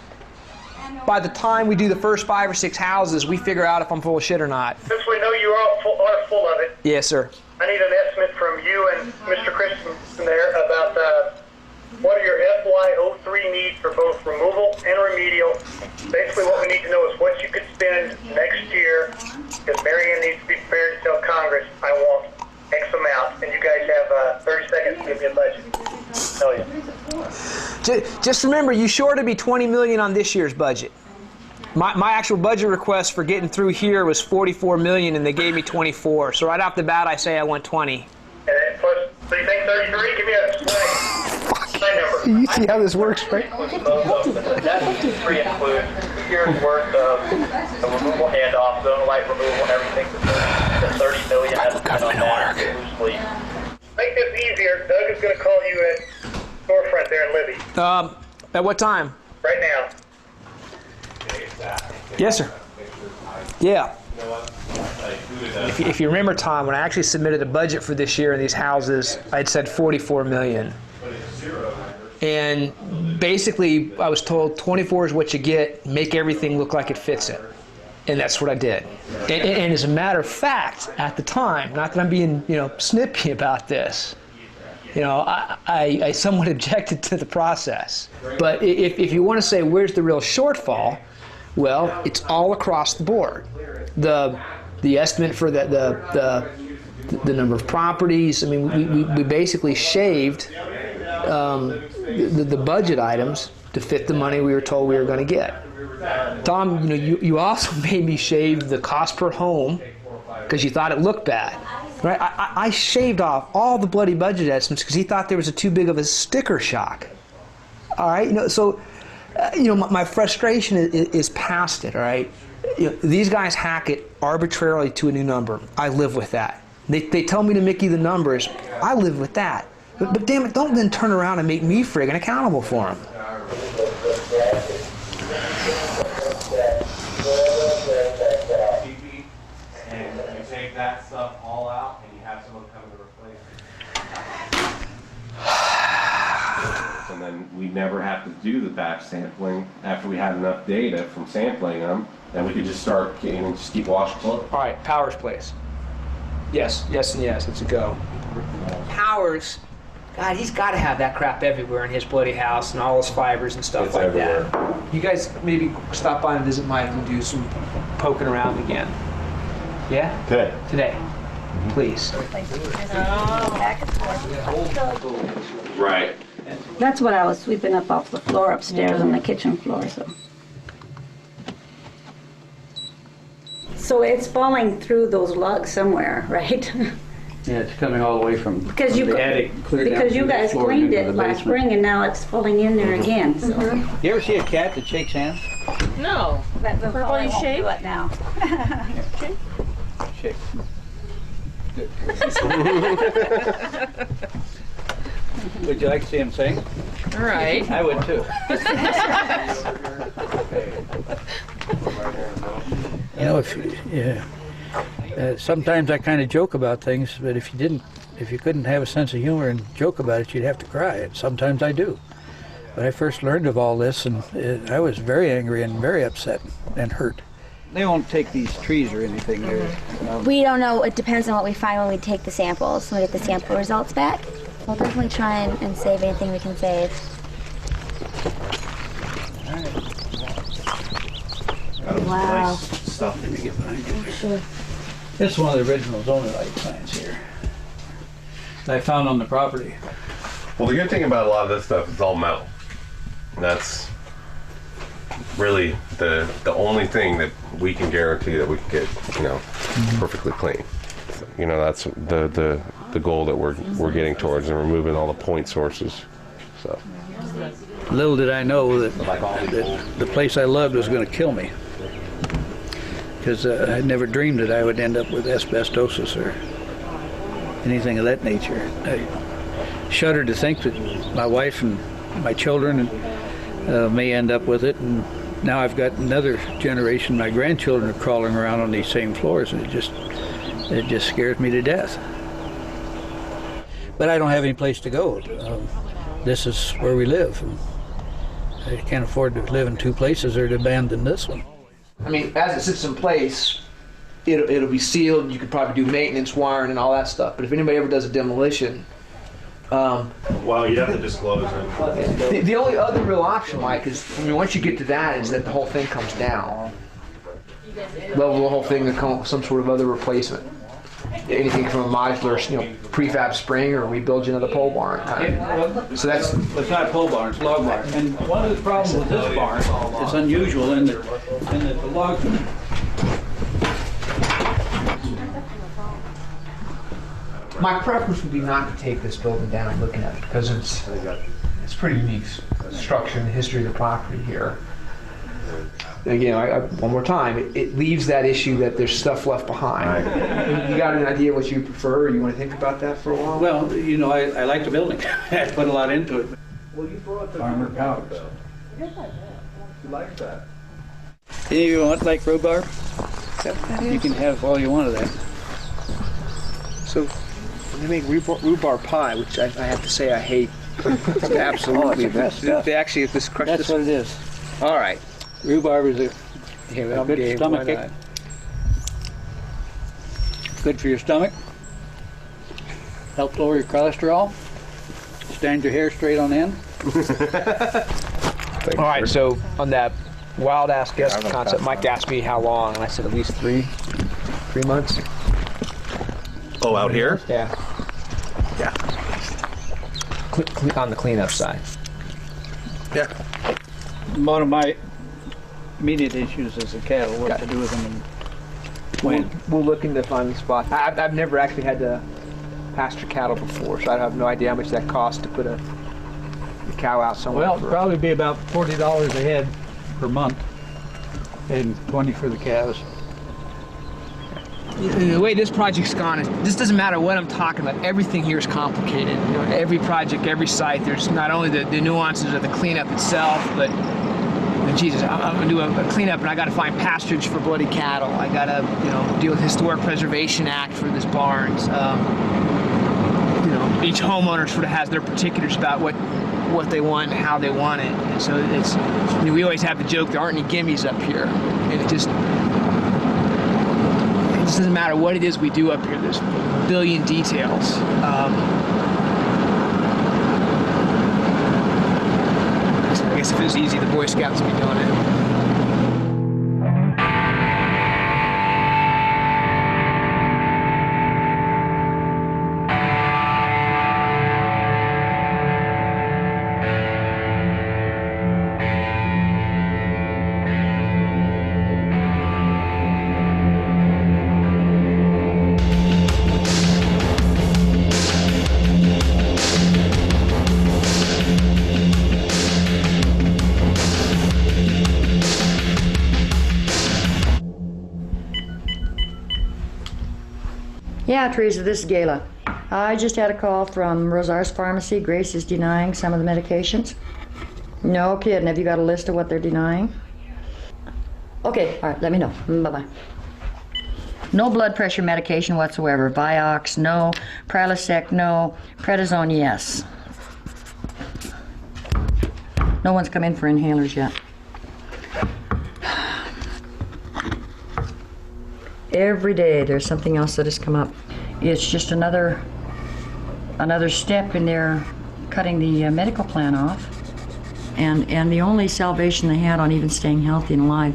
C: By the time we do the first 5 or 6 houses, we figure out if I'm full of shit or not.
U: Since we know you are full of it,
C: Yes, sir.
U: I need an estimate from you and Mr. Christensen there about what are your FY03 needs for both removal and remedial. Basically what we need to know is what you could spend next year, because Marianne needs to be prepared to tell Congress, I want X amount, and you guys have 30 seconds to give me a budget. Tell you.
C: Just remember, you sure to be $20 million on this year's budget. My actual budget request for getting through here was $44 million, and they gave me 24. So right off the bat, I say I want 20.
U: And then plus, so you think 33? Give me a slide number.
C: You see how this works, right?
U: That 3 includes 2 years worth of the removal handoff, zone light removal, and everything. The $30 million that's been on that loosely. Make this easier. Doug is going to call you at storefront there in Libby.
C: At what time?
U: Right now.
C: Yes, sir. Yeah. If you remember, Tom, when I actually submitted a budget for this year in these houses, I'd said $44 million. And basically, I was told 24 is what you get, make everything look like it fits it. And that's what I did. And as a matter of fact, at the time, not that I'm being, snippy about this, I somewhat objected to the process. But if you want to say where's the real shortfall, well, it's all across the board. The estimate for the number of properties. I mean, we basically shaved the budget items to fit the money we were told we were going to get. Tom, you also made me shave the cost per home because you thought it looked bad. Right? I shaved off all the bloody budget estimates because he thought there was too big of a sticker shock. All right, so my frustration is past it. All right, these guys hack it arbitrarily to a new number. I live with that. They tell me to Mickey the numbers. I live with that. But damn it, don't then turn around and make me friggin' accountable for them.
P: And you take that stuff all out and you have someone come to replace it. And then we never have to do the batch sampling after we had enough data from sampling them, and we could just start getting and just keep washing clothes.
C: All right, Powers Place. Yes, and yes, it's a go. Powers, God, he's got to have that crap everywhere in his bloody house and all his fibers and stuff like that. You guys maybe stop by and visit Mike and do some poking around again. Yeah? Today. Please.
P: Right.
A: That's what I was sweeping up off the floor upstairs on the kitchen floor. So it's falling through those lugs somewhere, right?
E: Yeah, it's coming all the way from the attic.
A: Because you guys cleaned it last spring and now it's falling in there again. So.
E: You ever see a cat that shakes hands?
J: No.
A: But
J: Purple, you shake?
A: do it now.
J: Shake.
E: Shake. Good. Would you like to see him sing?
J: All right.
E: I would too. Sometimes I kind of joke about things, but if you couldn't have a sense of humor and joke about it, you'd have to cry. And sometimes I do. But I first learned of all this, and I was very angry and very upset and hurt. They won't take these trees or anything there.
V: We don't know. It depends on what we find when we take the samples. When we get the sample results back, we'll definitely try and save anything we can save.
A: Wow.
E: Nice stuff. Let me get behind you.
A: Sure.
E: This is one of the original zonolite plants here that I found on the property.
P: Well, the good thing about a lot of this stuff is all metal. And that's really the only thing that we can guarantee that we can get, perfectly clean. So, that's the goal that we're getting towards, and removing all the point sources. So.
E: Little did I know that the place I loved was going to kill me, because I never dreamed that I would end up with asbestosis or anything of that nature. I shudder to think that my wife and my children may end up with it, and now I've got another generation. My grandchildren are crawling around on these same floors, and it just scares me to death. But I don't have any place to go. This is where we live. I can't afford to live in two places or to abandon this one.
C: I mean, as it sits in place, it'll be sealed. You could probably do maintenance, wiring, and all that stuff. But if anybody ever does a demolition,
P: well, you'd have to disclose it.
C: The only other real option, Mike, is once you get to that, is that the whole thing comes down. Level the whole thing and come up with some sort of other replacement. Anything from a modular, prefab spring, or rebuild you another pole barn. So
E: it's not a pole barn; it's a log barn. And one of the problems with this barn is unusual in that the log.
C: My preference would be not to take this building down and look at it, because it's pretty unique structure in the history of the property here. Again, one more time, it leaves that issue that there's stuff left behind. You got an idea what you prefer, or you want to think about that for a while?
E: Well, I like the building. I put a lot into it. Well, you brought the Farmer Powers.
P: You like that?
E: Any of you want like rhubarb? You can have all you want of that.
C: So they make rhubarb pie, which I have to say I hate. Absolutely.
E: Oh, it's the best stuff.
C: They actually, if this crushed.
E: That's what it is.
C: All right.
E: Rhubarb is
G: A good stomach ache. Good for your stomach. Helps lower your cholesterol. Stands your hair straight on end.
C: All right, so on that wild ass guess concept, Mike asked me how long, and I said at least 3 months.
K: Oh, out here?
C: Yeah.
K: Yeah.
C: On the cleanup side.
K: Yeah.
G: One of my immediate issues is the cattle, what to do with them. And
C: We'll look into finding the spot. I've never actually had to pasture cattle before, so I have no idea how much that costs to put a cow out somewhere.
G: well, it'd probably be about $40 a head per month, and 20 for the calves.
C: The way this project's gone, this doesn't matter what I'm talking about. Everything here is complicated. You know, every project, every site, there's not only the nuances of the cleanup itself, but Jesus, I'm gonna do a cleanup and I gotta find pasturage for bloody cattle. I gotta, deal with Historic Preservation Act for this barns. Each homeowner sort of has their particulars about what they want and how they want it. And so it's, we always have the joke, there aren't any gimmies up here. And it just doesn't matter what it is we do up here. There's a billion details. I guess if it was easy, the Boy Scouts would be doing it.
H: Yeah, Teresa, this is Gayla. I just had a call from Rosar's Pharmacy. Grace is denying some of the medications. No kidding. Have you got a list of what they're denying? Okay, all right, let me know. Bye-bye. No blood pressure medication whatsoever. Vioxx, no. Prilosec, no. Prednisone, yes. No one's come in for inhalers yet. Every day there's something else that has come up. It's just another step in their cutting the medical plan off. And the only salvation they had on even staying healthy and alive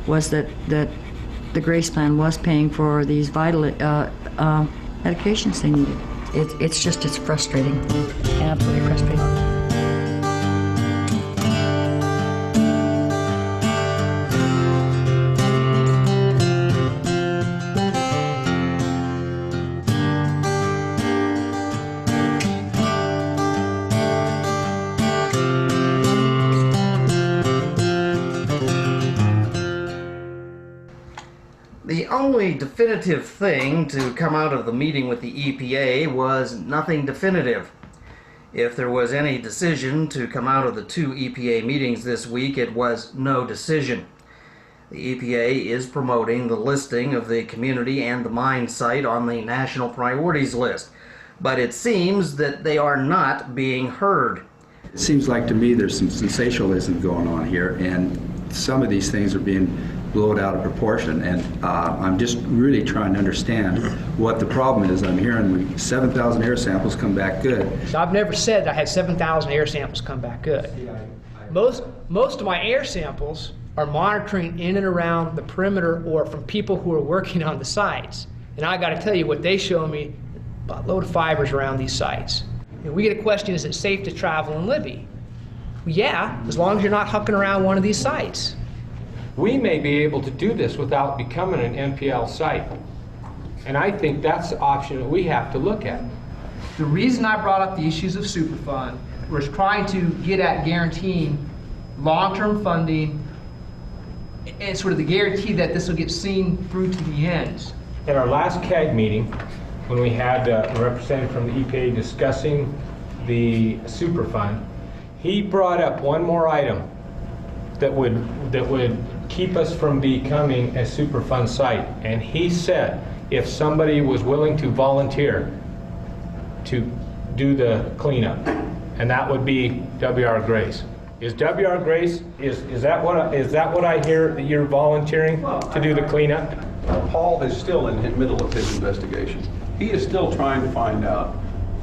H: was that the Grace plan was paying for these vital medications they needed. It's frustrating, absolutely frustrating.
W: The only definitive thing to come out of the meeting with the EPA was nothing definitive. If there was any decision to come out of the 2 EPA meetings this week, it was no decision. The EPA is promoting the listing of the community and the mine site on the national priorities list, but it seems that they are not being heard.
X: It seems like to me there's some sensationalism going on here, and some of these things are being blown out of proportion, and I'm just really trying to understand what the problem is. I'm hearing 7,000 air samples come back good.
C: So I've never said I had 7,000 air samples come back good. Most of my air samples are monitoring in and around the perimeter or from people who are working on the sites. And I got to tell you, what they show me, a load of fibers around these sites. And we get a question, is it safe to travel in Libby? Well, yeah, as long as you're not hucking around one of these sites.
Y: We may be able to do this without becoming an NPL site. And I think that's the option that we have to look at.
C: The reason I brought up the issues of Superfund was trying to get at guaranteeing long-term funding and sort of the guarantee that this will get seen through to the end.
Y: At our last CAG meeting, when we had a representative from the EPA discussing the Superfund, he brought up one more item that would keep us from becoming a Superfund site. And he said if somebody was willing to volunteer to do the cleanup, and that would be W.R. Grace. Is W.R. Grace, is that what I hear that you're volunteering to do the cleanup?
B: Paul is still in the middle of his investigation. He is still trying to find out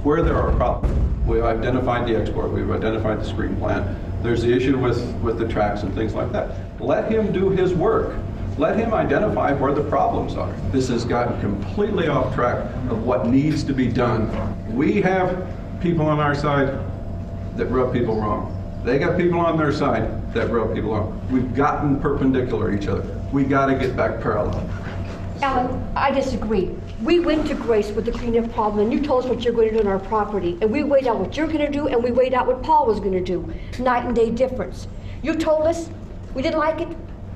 B: where there are problems. We've identified the export, we've identified the screen plant. There's the issue with the tracks and things like that. Let him do his work. Let him identify where the problems are. This has gotten completely off track of what needs to be done. We have people on our side that rub people wrong. They got people on their side that rub people wrong. We've gotten perpendicular to each other. We got to get back parallel.
L: Alan, I disagree. We went to Grace with the cleanup problem, and you told us what you're going to do on our property. And we weighed out what you're going to do, and we weighed out what Paul was going to do. Night and day difference. You told us we didn't like it.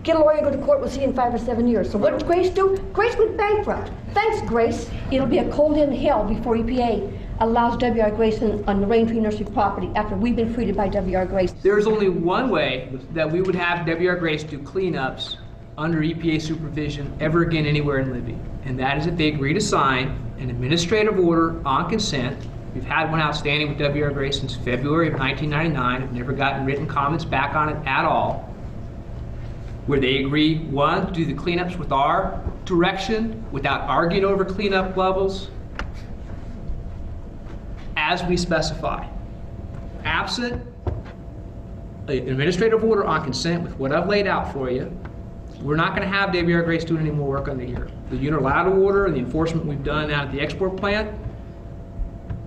L: Get a lawyer and go to court. We'll see you in 5 or 7 years. So what did Grace do? Grace went bankrupt. Thanks, Grace. It'll be a cold in hell before EPA allows W.R. Grace on the Raintree Nursery property after we've been treated by W.R. Grace.
C: There's only one way that we would have W.R. Grace do cleanups under EPA supervision ever again anywhere in Libby, and that is if they agree to sign an administrative order on consent. We've had one outstanding with W.R. Grace since February of 1999. I've never gotten written comments back on it at all, where they agree, one, to do the cleanups with our direction without arguing over cleanup levels as we specify. Absent an administrative order on consent with what I've laid out for you, we're not going to have W.R. Grace doing any more work under here. The unilateral order and the enforcement we've done out at the export plant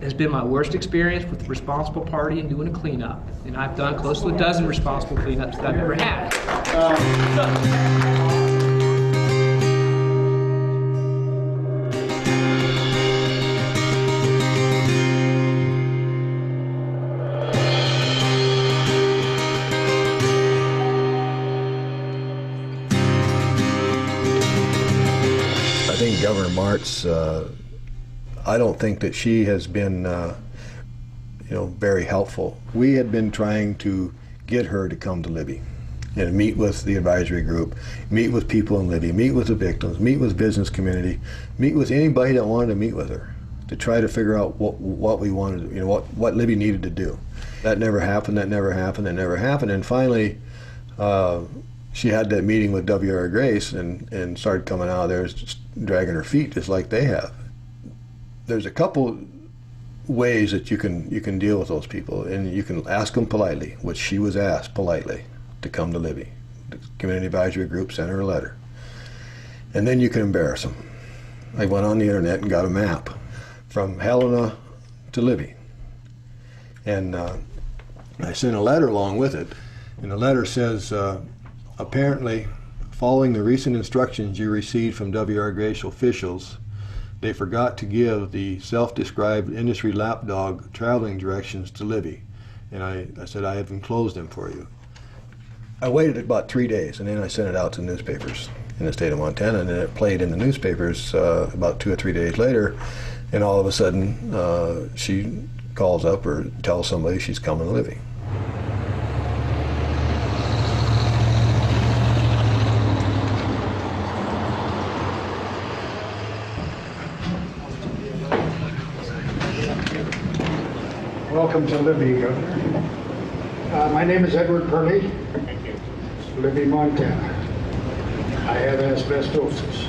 C: has been my worst experience with the responsible party in doing a cleanup. And I've done close to a dozen responsible cleanups that I've ever had.
M: I think Governor Martz, I don't think that she has been, very helpful. We had been trying to get her to come to Libby and meet with the advisory group, meet with people in Libby, meet with the victims, meet with business community, meet with anybody that wanted to meet with her to try to figure out what we wanted, what Libby needed to do. That never happened, that never happened, that never happened. And finally, she had that meeting with W.R. Grace and started coming out of there just dragging her feet just like they have. There's a couple ways that you can deal with those people, and you can ask them politely, which she was asked politely to come to Libby. The community advisory group sent her a letter. And then you can embarrass them. I went on the internet and got a map from Helena to Libby. And I sent a letter along with it. And the letter says, apparently, following the recent instructions you received from W.R. Grace officials, they forgot to give the self-described industry lapdog traveling directions to Libby. And I said I have enclosed them for you. I waited about 3 days, and then I sent it out to newspapers in the state of Montana, and then it played in the newspapers about 2 or 3 days later, and all of a sudden she calls up or tells somebody she's coming to Libby.
N: Welcome to Libby, Governor. My name is Edward Purley, Libby, Montana. I have asbestosis.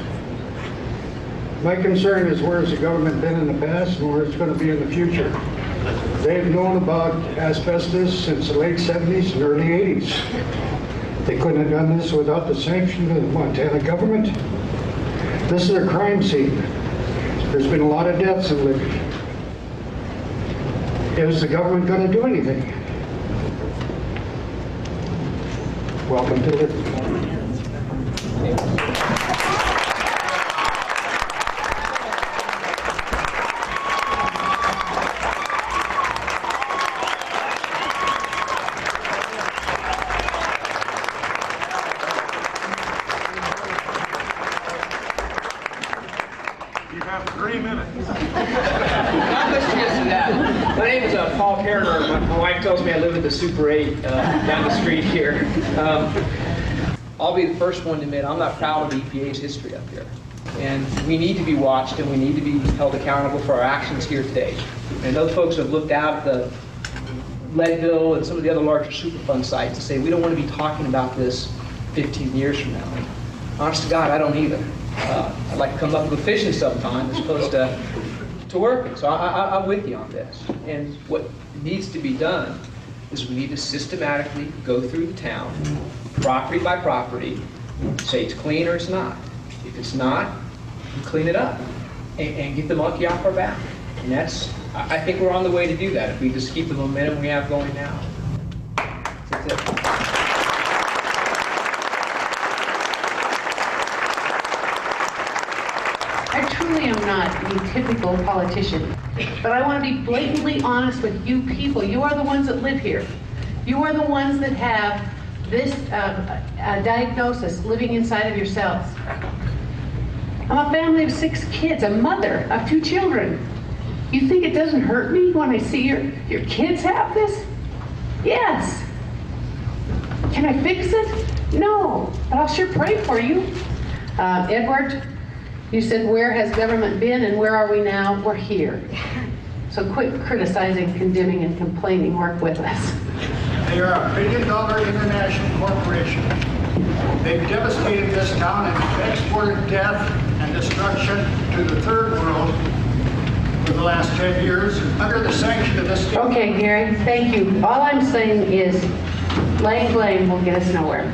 N: My concern is where has the government been in the past and where it's going to be in the future. They've known about asbestos since the late 70s and early 80s. They couldn't have done this without the sanction of the Montana government. This is a crime scene. There's been a lot of deaths in Libby. Is the government going to do anything? Welcome to Libby.
B: You have 3 minutes.
C: Let's get to that. My name is Paul Carter. My wife tells me I live at the Super 8 down the street here. I'll be the first one to admit I'm not proud of the EPA's history up here. And we need to be watched and we need to be held accountable for our actions here today. And those folks have looked out at Leadville and some of the other larger Superfund sites and say, we don't want to be talking about this 15 years from now. And honest to God, I don't either. I'd like to come up with fishing sometime as opposed to working. So I'm with you on this. And what needs to be done is we need to systematically go through the town, property by property, say it's clean or it's not. If it's not, we clean it up and get the monkey off our back. And I think we're on the way to do that if we just keep the momentum we have going now. That's it.
D: I truly am not the typical politician, but I want to be blatantly honest with you people. You are the ones that live here. You are the ones that have this diagnosis living inside of yourselves. I'm a family of 6 kids, a mother of 2 children. You think it doesn't hurt me when I see your kids have this? Yes. Can I fix it? No, but I'll sure pray for you. Edward, you said, where has government been and where are we now? We're here. So quit criticizing, condemning, and complaining. Work with us.
N: They are a $1 billion international corporation. They've devastated this town and exported death and destruction to the third world for the last 10 years under the sanction of this state.
D: Okay, Gary, thank you. All I'm saying is laying blame will get us nowhere.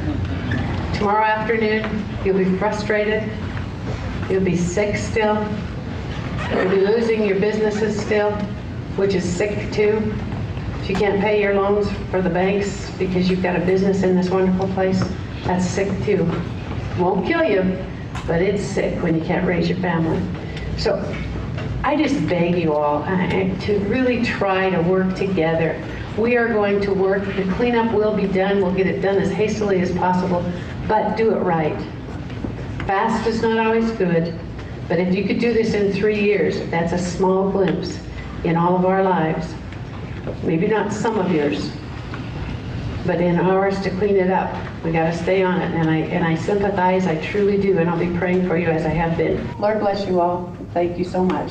D: Tomorrow afternoon, you'll be frustrated. You'll be sick still. You'll be losing your businesses still, which is sick too. If you can't pay your loans for the banks because you've got a business in this wonderful place, that's sick too. Won't kill you, but it's sick when you can't raise your family. So I just beg you all to really try to work together. We are going to work. The cleanup will be done. We'll get it done as hastily as possible, but do it right. Fast is not always good, but if you could do this in 3 years, that's a small glimpse in all of our lives. Maybe not some of yours, but in ours to clean it up. We got to stay on it, and I sympathize, I truly do, and I'll be praying for you as I have been. Lord bless you all. Thank you so much.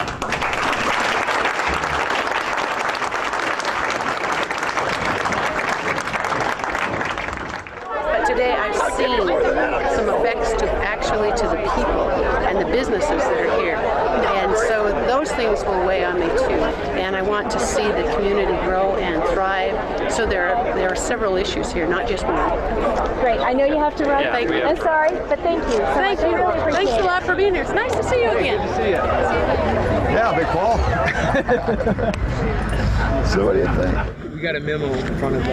O: But today I've seen some effects to the people and the businesses that are here. And so those things will weigh on me too. And I want to see the community grow and thrive. So there are several issues here, not just one.
V: Great. I know you have to run.
O: Yeah,
V: thank you. I'm sorry, but thank you.
O: Thank you.
V: Really appreciate
O: Thanks a lot for being here. It's nice to see you again.
Q: Good to see you. Yeah, Big Paul. So what do you think?
C: We got a memo in front of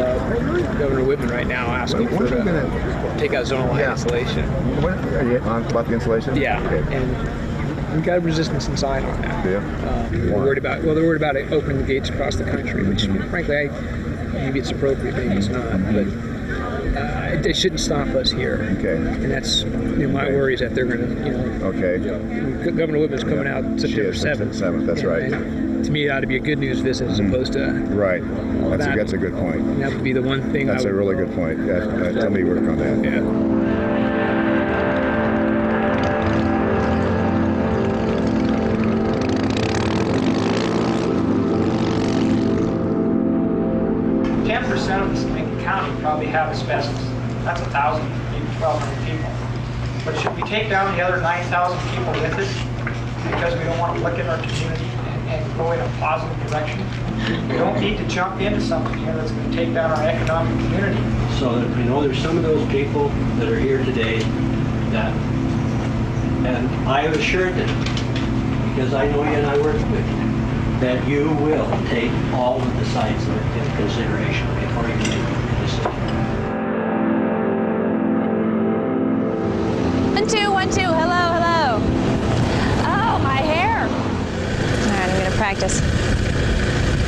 C: Governor Whitman right now asking for to take out zone line insulation.
Q: What, are you on about the insulation?
C: Yeah,
Q: okay.
C: And we got a resistance inside on that.
Q: Yeah.
C: They're worried about it opening the gates across the country, which frankly, maybe it's appropriate, maybe it's not, but they shouldn't stop us here.
Q: Okay.
C: And that's my worry is that they're going to,
Q: Okay.
C: Governor Whitman's coming out September 7th.
Q: 7th, that's right.
C: And to me, it ought to be a good news visit as opposed to
Q: right. That's a good point.
C: And that would be the one thing.
Q: That's a really good point. Yeah, tell me work on that.
C: Yeah.
G: Of Lincoln County probably have asbestos. That's 1,000, maybe 1,200 people. But should we take down the other 9,000 people with it because we don't want to look at our community and go in a positive direction? We don't need to jump into something here that's going to take down our economic community.
R: So there's some of those people that are here today that, and I have assured them, because I know you and I work with you, that you will take all of the sides into consideration before you make a decision.
V: 1, 2, 1, 2. Hello. Oh, my hair. All right, I'm going to practice.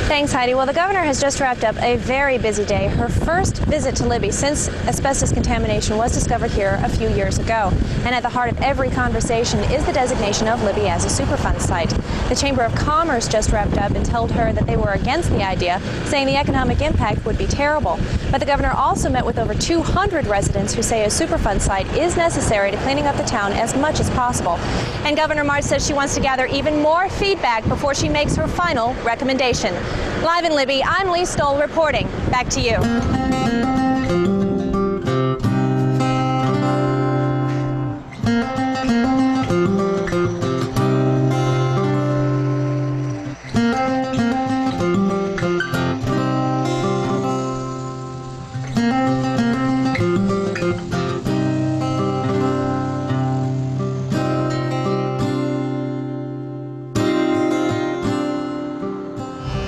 V: Thanks, Heidi. Well, the governor has just wrapped up a very busy day. Her first visit to Libby since asbestos contamination was discovered here a few years ago. And at the heart of every conversation is the designation of Libby as a Superfund site. The Chamber of Commerce just wrapped up and told her that they were against the idea, saying the economic impact would be terrible. But the governor also met with over 200 residents who say a Superfund site is necessary to cleaning up the town as much as possible. And Governor March says she wants to gather even more feedback before she makes her final recommendation. Live in Libby, I'm Lee Stoll reporting. back to you.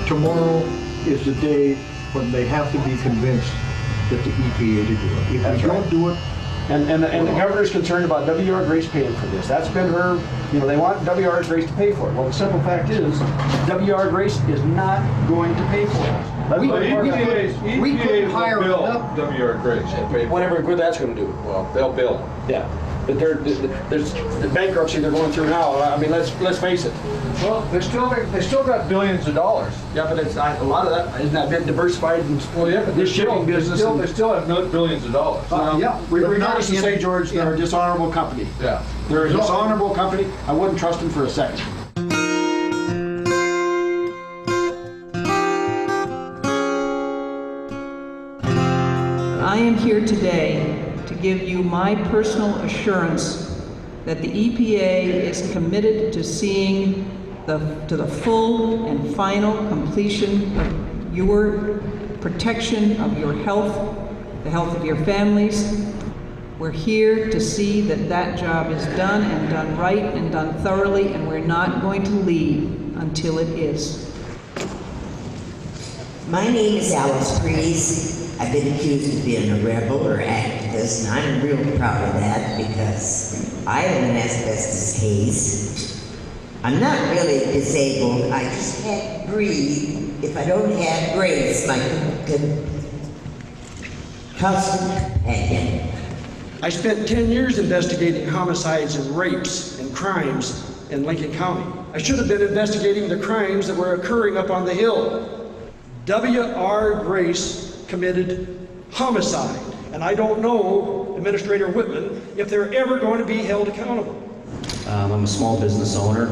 N: Tomorrow is the day when they have to be convinced that the EPA to do it. If
F: That's
N: we
F: right.
N: don't do it,
F: And the governor's concerned about W.R. Grace paying for this. That's been her, they want W.R. Grace to pay for it. Well, the simple fact is, W.R. Grace is not going to pay for it. We couldn't hire enough.
B: W.R. Grace to pay for
F: Whatever good that's gonna do.
B: Well, they'll bill.
F: Yeah, but there's the bankruptcy they're going through now. I mean, let's face it.
N: Well, they still got billions of dollars.
F: Yeah, but it's a lot of that isn't that been diversified and this shipping business.
N: They still have billions of dollars.
F: Yeah, regardless of St. George, they're a dishonorable company.
N: Yeah.
F: They're a dishonorable company. I wouldn't trust them for a second.
I: I am here today to give you my personal assurance that the EPA is committed to seeing to the full and final completion of your protection of your health, the health of your families. We're here to see that that job is done and done right and done thoroughly, and we're not going to leave until it is.
S: My name is Alice Priest. I've been accused of being a rebel or activist, and I'm real proud of that because I live in asbestos haze. I'm not really disabled. I just can't breathe if I don't have Grace, my constant companion.
T: I spent 10 years investigating homicides and rapes and crimes in Lincoln County. I should have been investigating the crimes that were occurring up on the Hill. W.R. Grace committed homicide, and I don't know, Administrator Whitman, if they're ever going to be held accountable.
U: I'm a small business owner.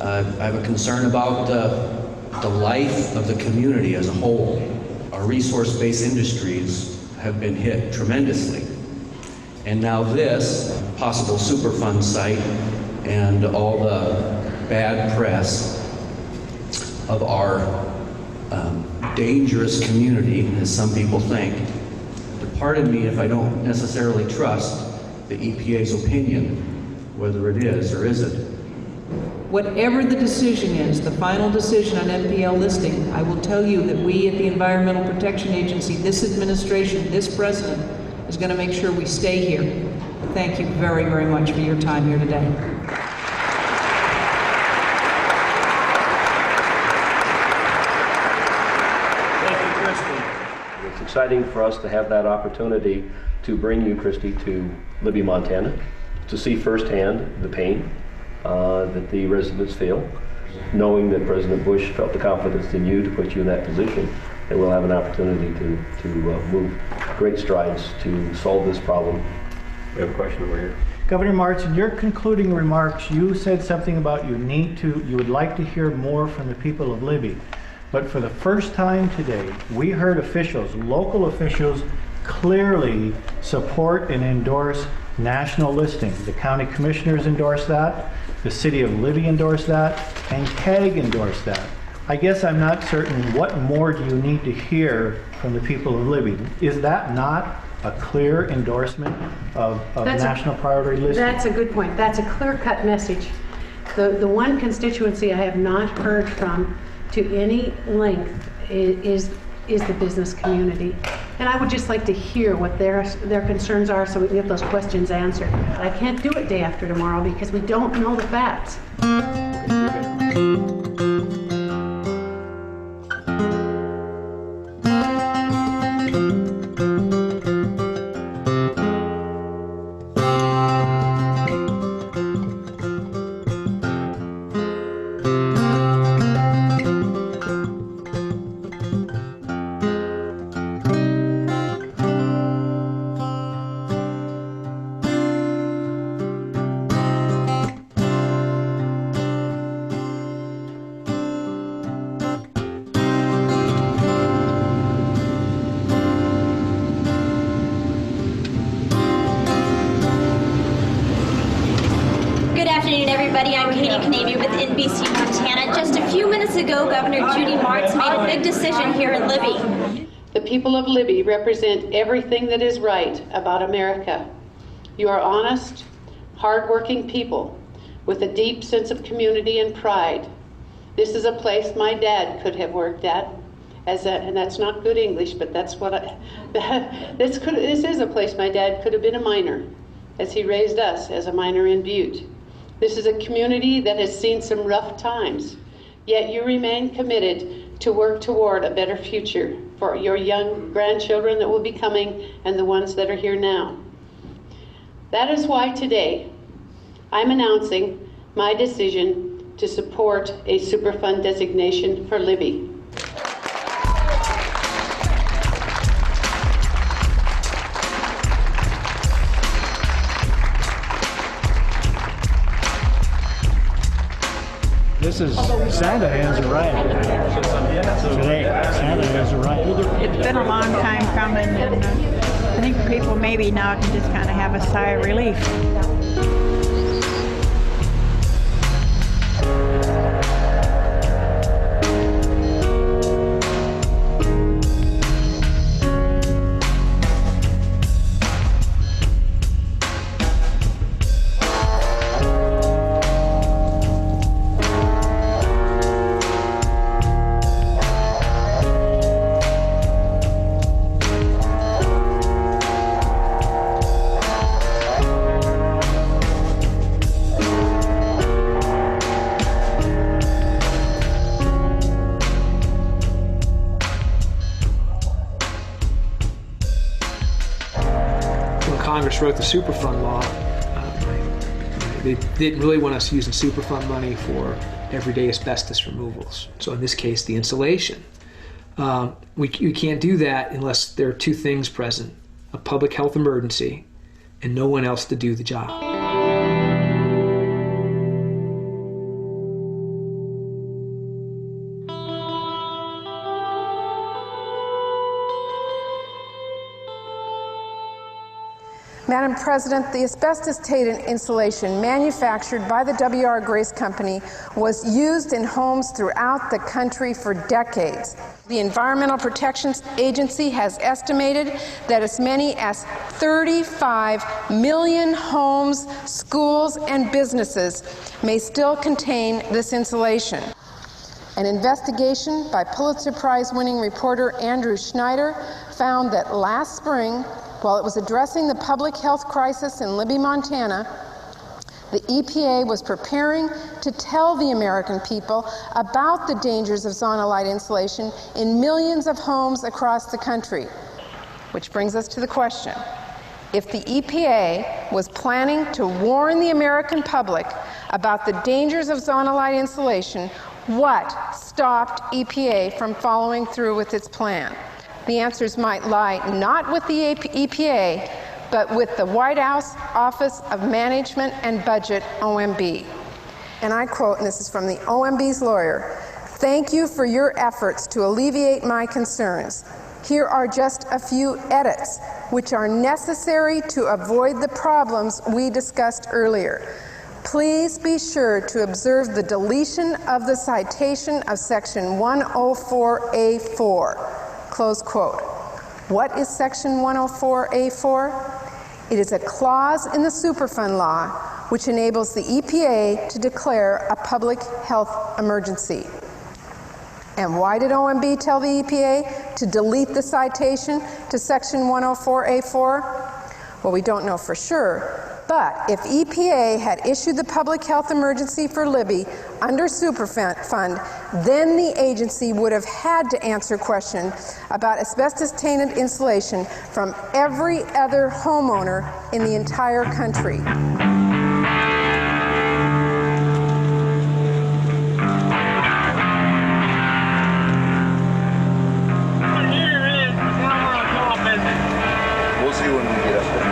U: I have a concern about the life of the community as a whole. Our resource-based industries have been hit tremendously. And now this possible Superfund site and all the bad press of our dangerous community, as some people think. Pardon me if I don't necessarily trust the EPA's opinion, whether it is or isn't.
I: Whatever the decision is, the final decision on NPL listing, I will tell you that we at the Environmental Protection Agency, this administration, this president, is going to make sure we stay here. Thank you very, very much for your time here today.
R: Thank you, Christy. It's exciting for us to have that opportunity to bring you, Christy, to Libby, Montana, to see firsthand the pain that the residents feel, knowing that President Bush felt the confidence in you to put you in that position, that we'll have an opportunity to move great strides to solve this problem. We have a question over here.
Z: Governor Martz, in your concluding remarks, you said something about you would like to hear more from the people of Libby. But for the first time today, we heard officials, local officials, clearly support and endorse national listing. The county commissioners endorsed that, the city of Libby endorsed that, and CAG endorsed that. I guess I'm not certain what more do you need to hear from the people of Libby. Is that not a clear endorsement of national priority listing?
D: That's a good point. That's a clear-cut message. The one constituency I have not heard from to any length is the business community. And I would just like to hear what their concerns are so we can get those questions answered. But I can't do it day after tomorrow because we don't know the facts.
V: ago, Governor Judy Martz made a big decision here in Libby.
O: The people of Libby represent everything that is right about America. You are honest, hardworking people with a deep sense of community and pride. This is a place my dad could have worked at, and that's not good English, but that's what this is a place my dad could have been a miner, as he raised us as a miner in Butte. This is a community that has seen some rough times, yet you remain committed to work toward a better future for your young grandchildren that will be coming and the ones that are here now. That is why today I'm announcing my decision to support a Superfund designation for Libby.
Z: This is, Santa has arrived today. Santa has arrived.
A: It's been a long time coming, and I think people maybe now can just kind of have a sigh of relief.
C: Congress wrote the Superfund law, they didn't really want us using Superfund money for everyday asbestos removals. So in this case, the insulation. We can't do that unless there are two things present: a public health emergency and no one else to do the job.
E: Madam President, the asbestos-tainted insulation manufactured by the W.R. Grace Company was used in homes throughout the country for decades. The Environmental Protection Agency has estimated that as many as 35 million homes, schools, and businesses may still contain this insulation. An investigation by Pulitzer Prize-winning reporter Andrew Schneider found that last spring, while it was addressing the public health crisis in Libby, Montana, the EPA was preparing to tell the American people about the dangers of Zonalite insulation in millions of homes across the country. Which brings us to the question: if the EPA was planning to warn the American public about the dangers of Zonalite insulation, what stopped EPA from following through with its plan? The answers might lie not with the EPA, but with the White House Office of Management and Budget, OMB. And I quote, and this is from the OMB's lawyer, "Thank you for your efforts to alleviate my concerns. Here are just a few edits which are necessary to avoid the problems we discussed earlier. Please be sure to observe the deletion of the citation of Section 104A4. Close quote. What is Section 104A4? It is a clause in the Superfund law which enables the EPA to declare a public health emergency. And why did OMB tell the EPA to delete the citation to Section 104A4? Well, we don't know for sure. But if EPA had issued the public health emergency for Libby under Superfund, then the agency would have had to answer questions about asbestos-tainted insulation from every other homeowner in the entire country.
Q: We'll see when we get up there.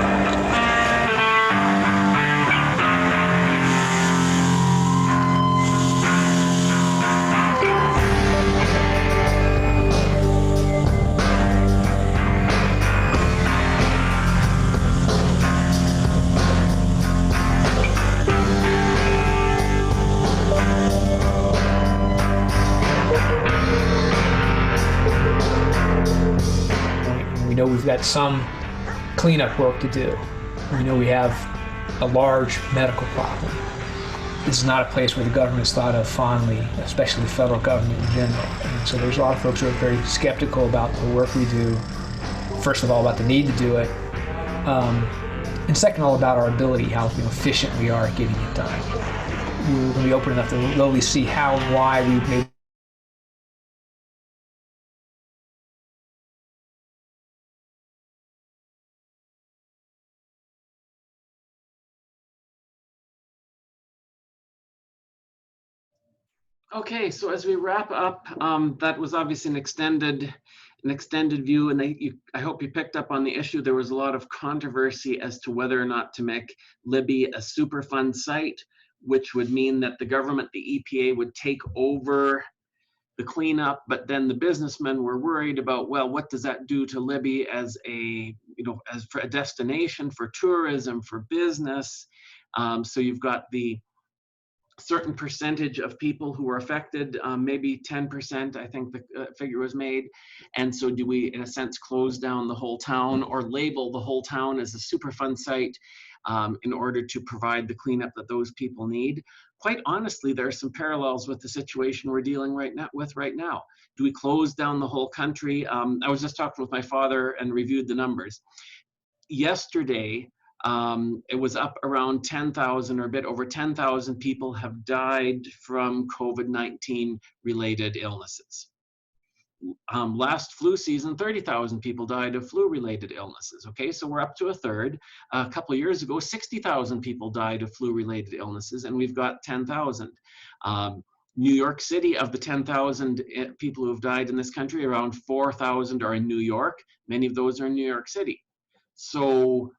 C: we've got some cleanup work to do. We know we have a large medical problem. This is not a place where the government's thought of fondly, especially the federal government in general. And so there's a lot of folks who are very skeptical about the work we do. First of all, about the need to do it. And second of all, about our ability, how efficient we are at getting it done. We're going to be open enough to really see how and why we've made
H: Okay, so as we wrap up, that was obviously an extended view, and I hope you picked up on the issue. There was a lot of controversy as to whether or not to make Libby a Superfund site, which would mean that the government, the EPA, would take over the cleanup, but then the businessmen were worried about, well, what does that do to Libby as a, as for a destination for tourism, for business? So you've got the certain percentage of people who are affected, maybe 10%, I think the figure was made. And so do we, in a sense, close down the whole town or label the whole town as a Superfund site in order to provide the cleanup that those people need? Quite honestly, there are some parallels with the situation we're dealing right now. Do we close down the whole country? I was just talking with my father and reviewed the numbers. Yesterday, it was up around 10,000 or a bit over 10,000 people have died from COVID-19 related illnesses. Last flu season, 30,000 people died of flu related illnesses. Okay, so we're up to a third. A couple of years ago, 60,000 people died of flu related illnesses, and we've got 10,000. New York City, of the 10,000 people who have died in this country, around 4,000 are in New York. Many of those are in New York City. So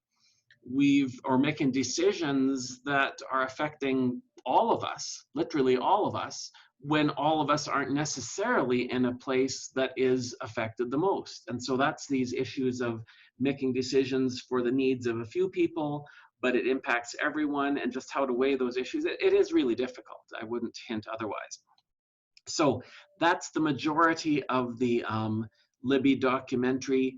H: are making decisions that are affecting all of us, literally all of us, when all of us aren't necessarily in a place that is affected the most. And so that's these issues of making decisions for the needs of a few people, but it impacts everyone, and just how to weigh those issues. It is really difficult. I wouldn't hint otherwise. So that's the majority of the Libby documentary.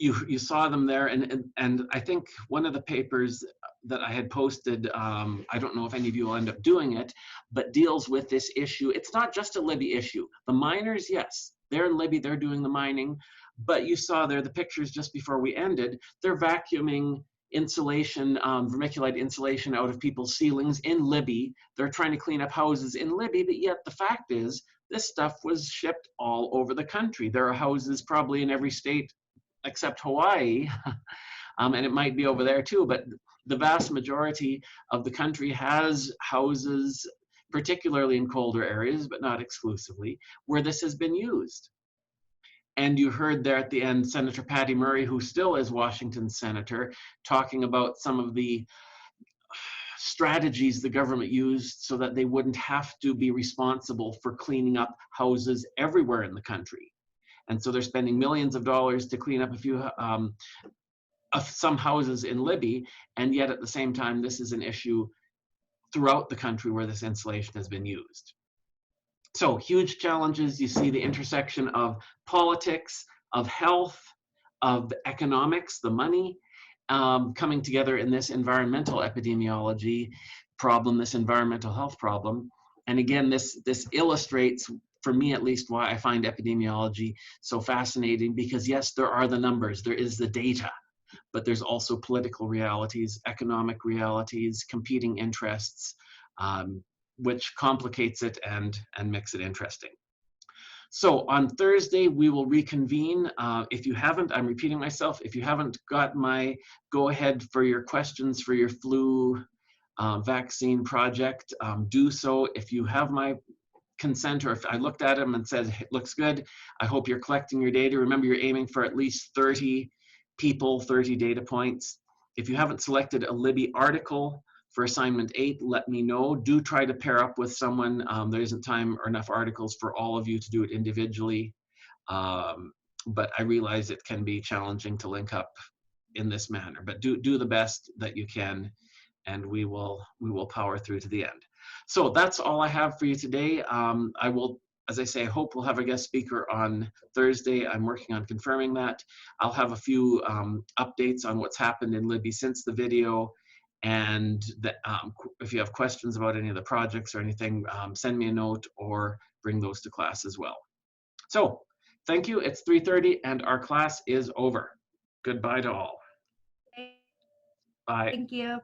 H: You saw them there, and I think one of the papers that I had posted, I don't know if any of you will end up doing it, but deals with this issue. It's not just a Libby issue. The miners, yes, they're in Libby, they're doing the mining, but you saw there the pictures just before we ended. They're vacuuming insulation, vermiculite insulation out of people's ceilings in Libby. They're trying to clean up houses in Libby, but yet the fact is, this stuff was shipped all over the country. There are houses probably in every state except Hawaii, and it might be over there too, but the vast majority of the country has houses, particularly in colder areas, but not exclusively, where this has been used. And you heard there at the end, Senator Patty Murray, who still is Washington senator, talking about some of the strategies the government used so that they wouldn't have to be responsible for cleaning up houses everywhere in the country. And so they're spending millions of dollars to clean up a few, some houses in Libby, and yet at the same time, this is an issue throughout the country where this insulation has been used. So huge challenges. You see the intersection of politics, of health, of economics, the money, coming together in this environmental epidemiology problem, this environmental health problem. And again, this illustrates, for me at least, why I find epidemiology so fascinating, because yes, there are the numbers, there is the data, but there's also political realities, economic realities, competing interests, which complicates it and makes it interesting. So on Thursday, we will reconvene. If you haven't, I'm repeating myself, if you haven't got my go-ahead for your questions for your flu vaccine project, do so. If you have my consent, or if I looked at them and said it looks good, I hope you're collecting your data. Remember, you're aiming for at least 30 people, 30 data points. If you haven't selected a Libby article for assignment 8, let me know. Do try to pair up with someone. There isn't time or enough articles for all of you to do it individually, but I realize it can be challenging to link up in this manner, but do the best that you can, and we will power through to the end. So that's all I have for you today. I will as I say, I hope we'll have a guest speaker on Thursday. I'm working on confirming that. I'll have a few updates on what's happened in Libby since the video. And if you have questions about any of the projects or anything, send me a note or bring those to class as well. So thank you. It's 3:30 and our class is over. Goodbye to all. Bye.
J: Thank you.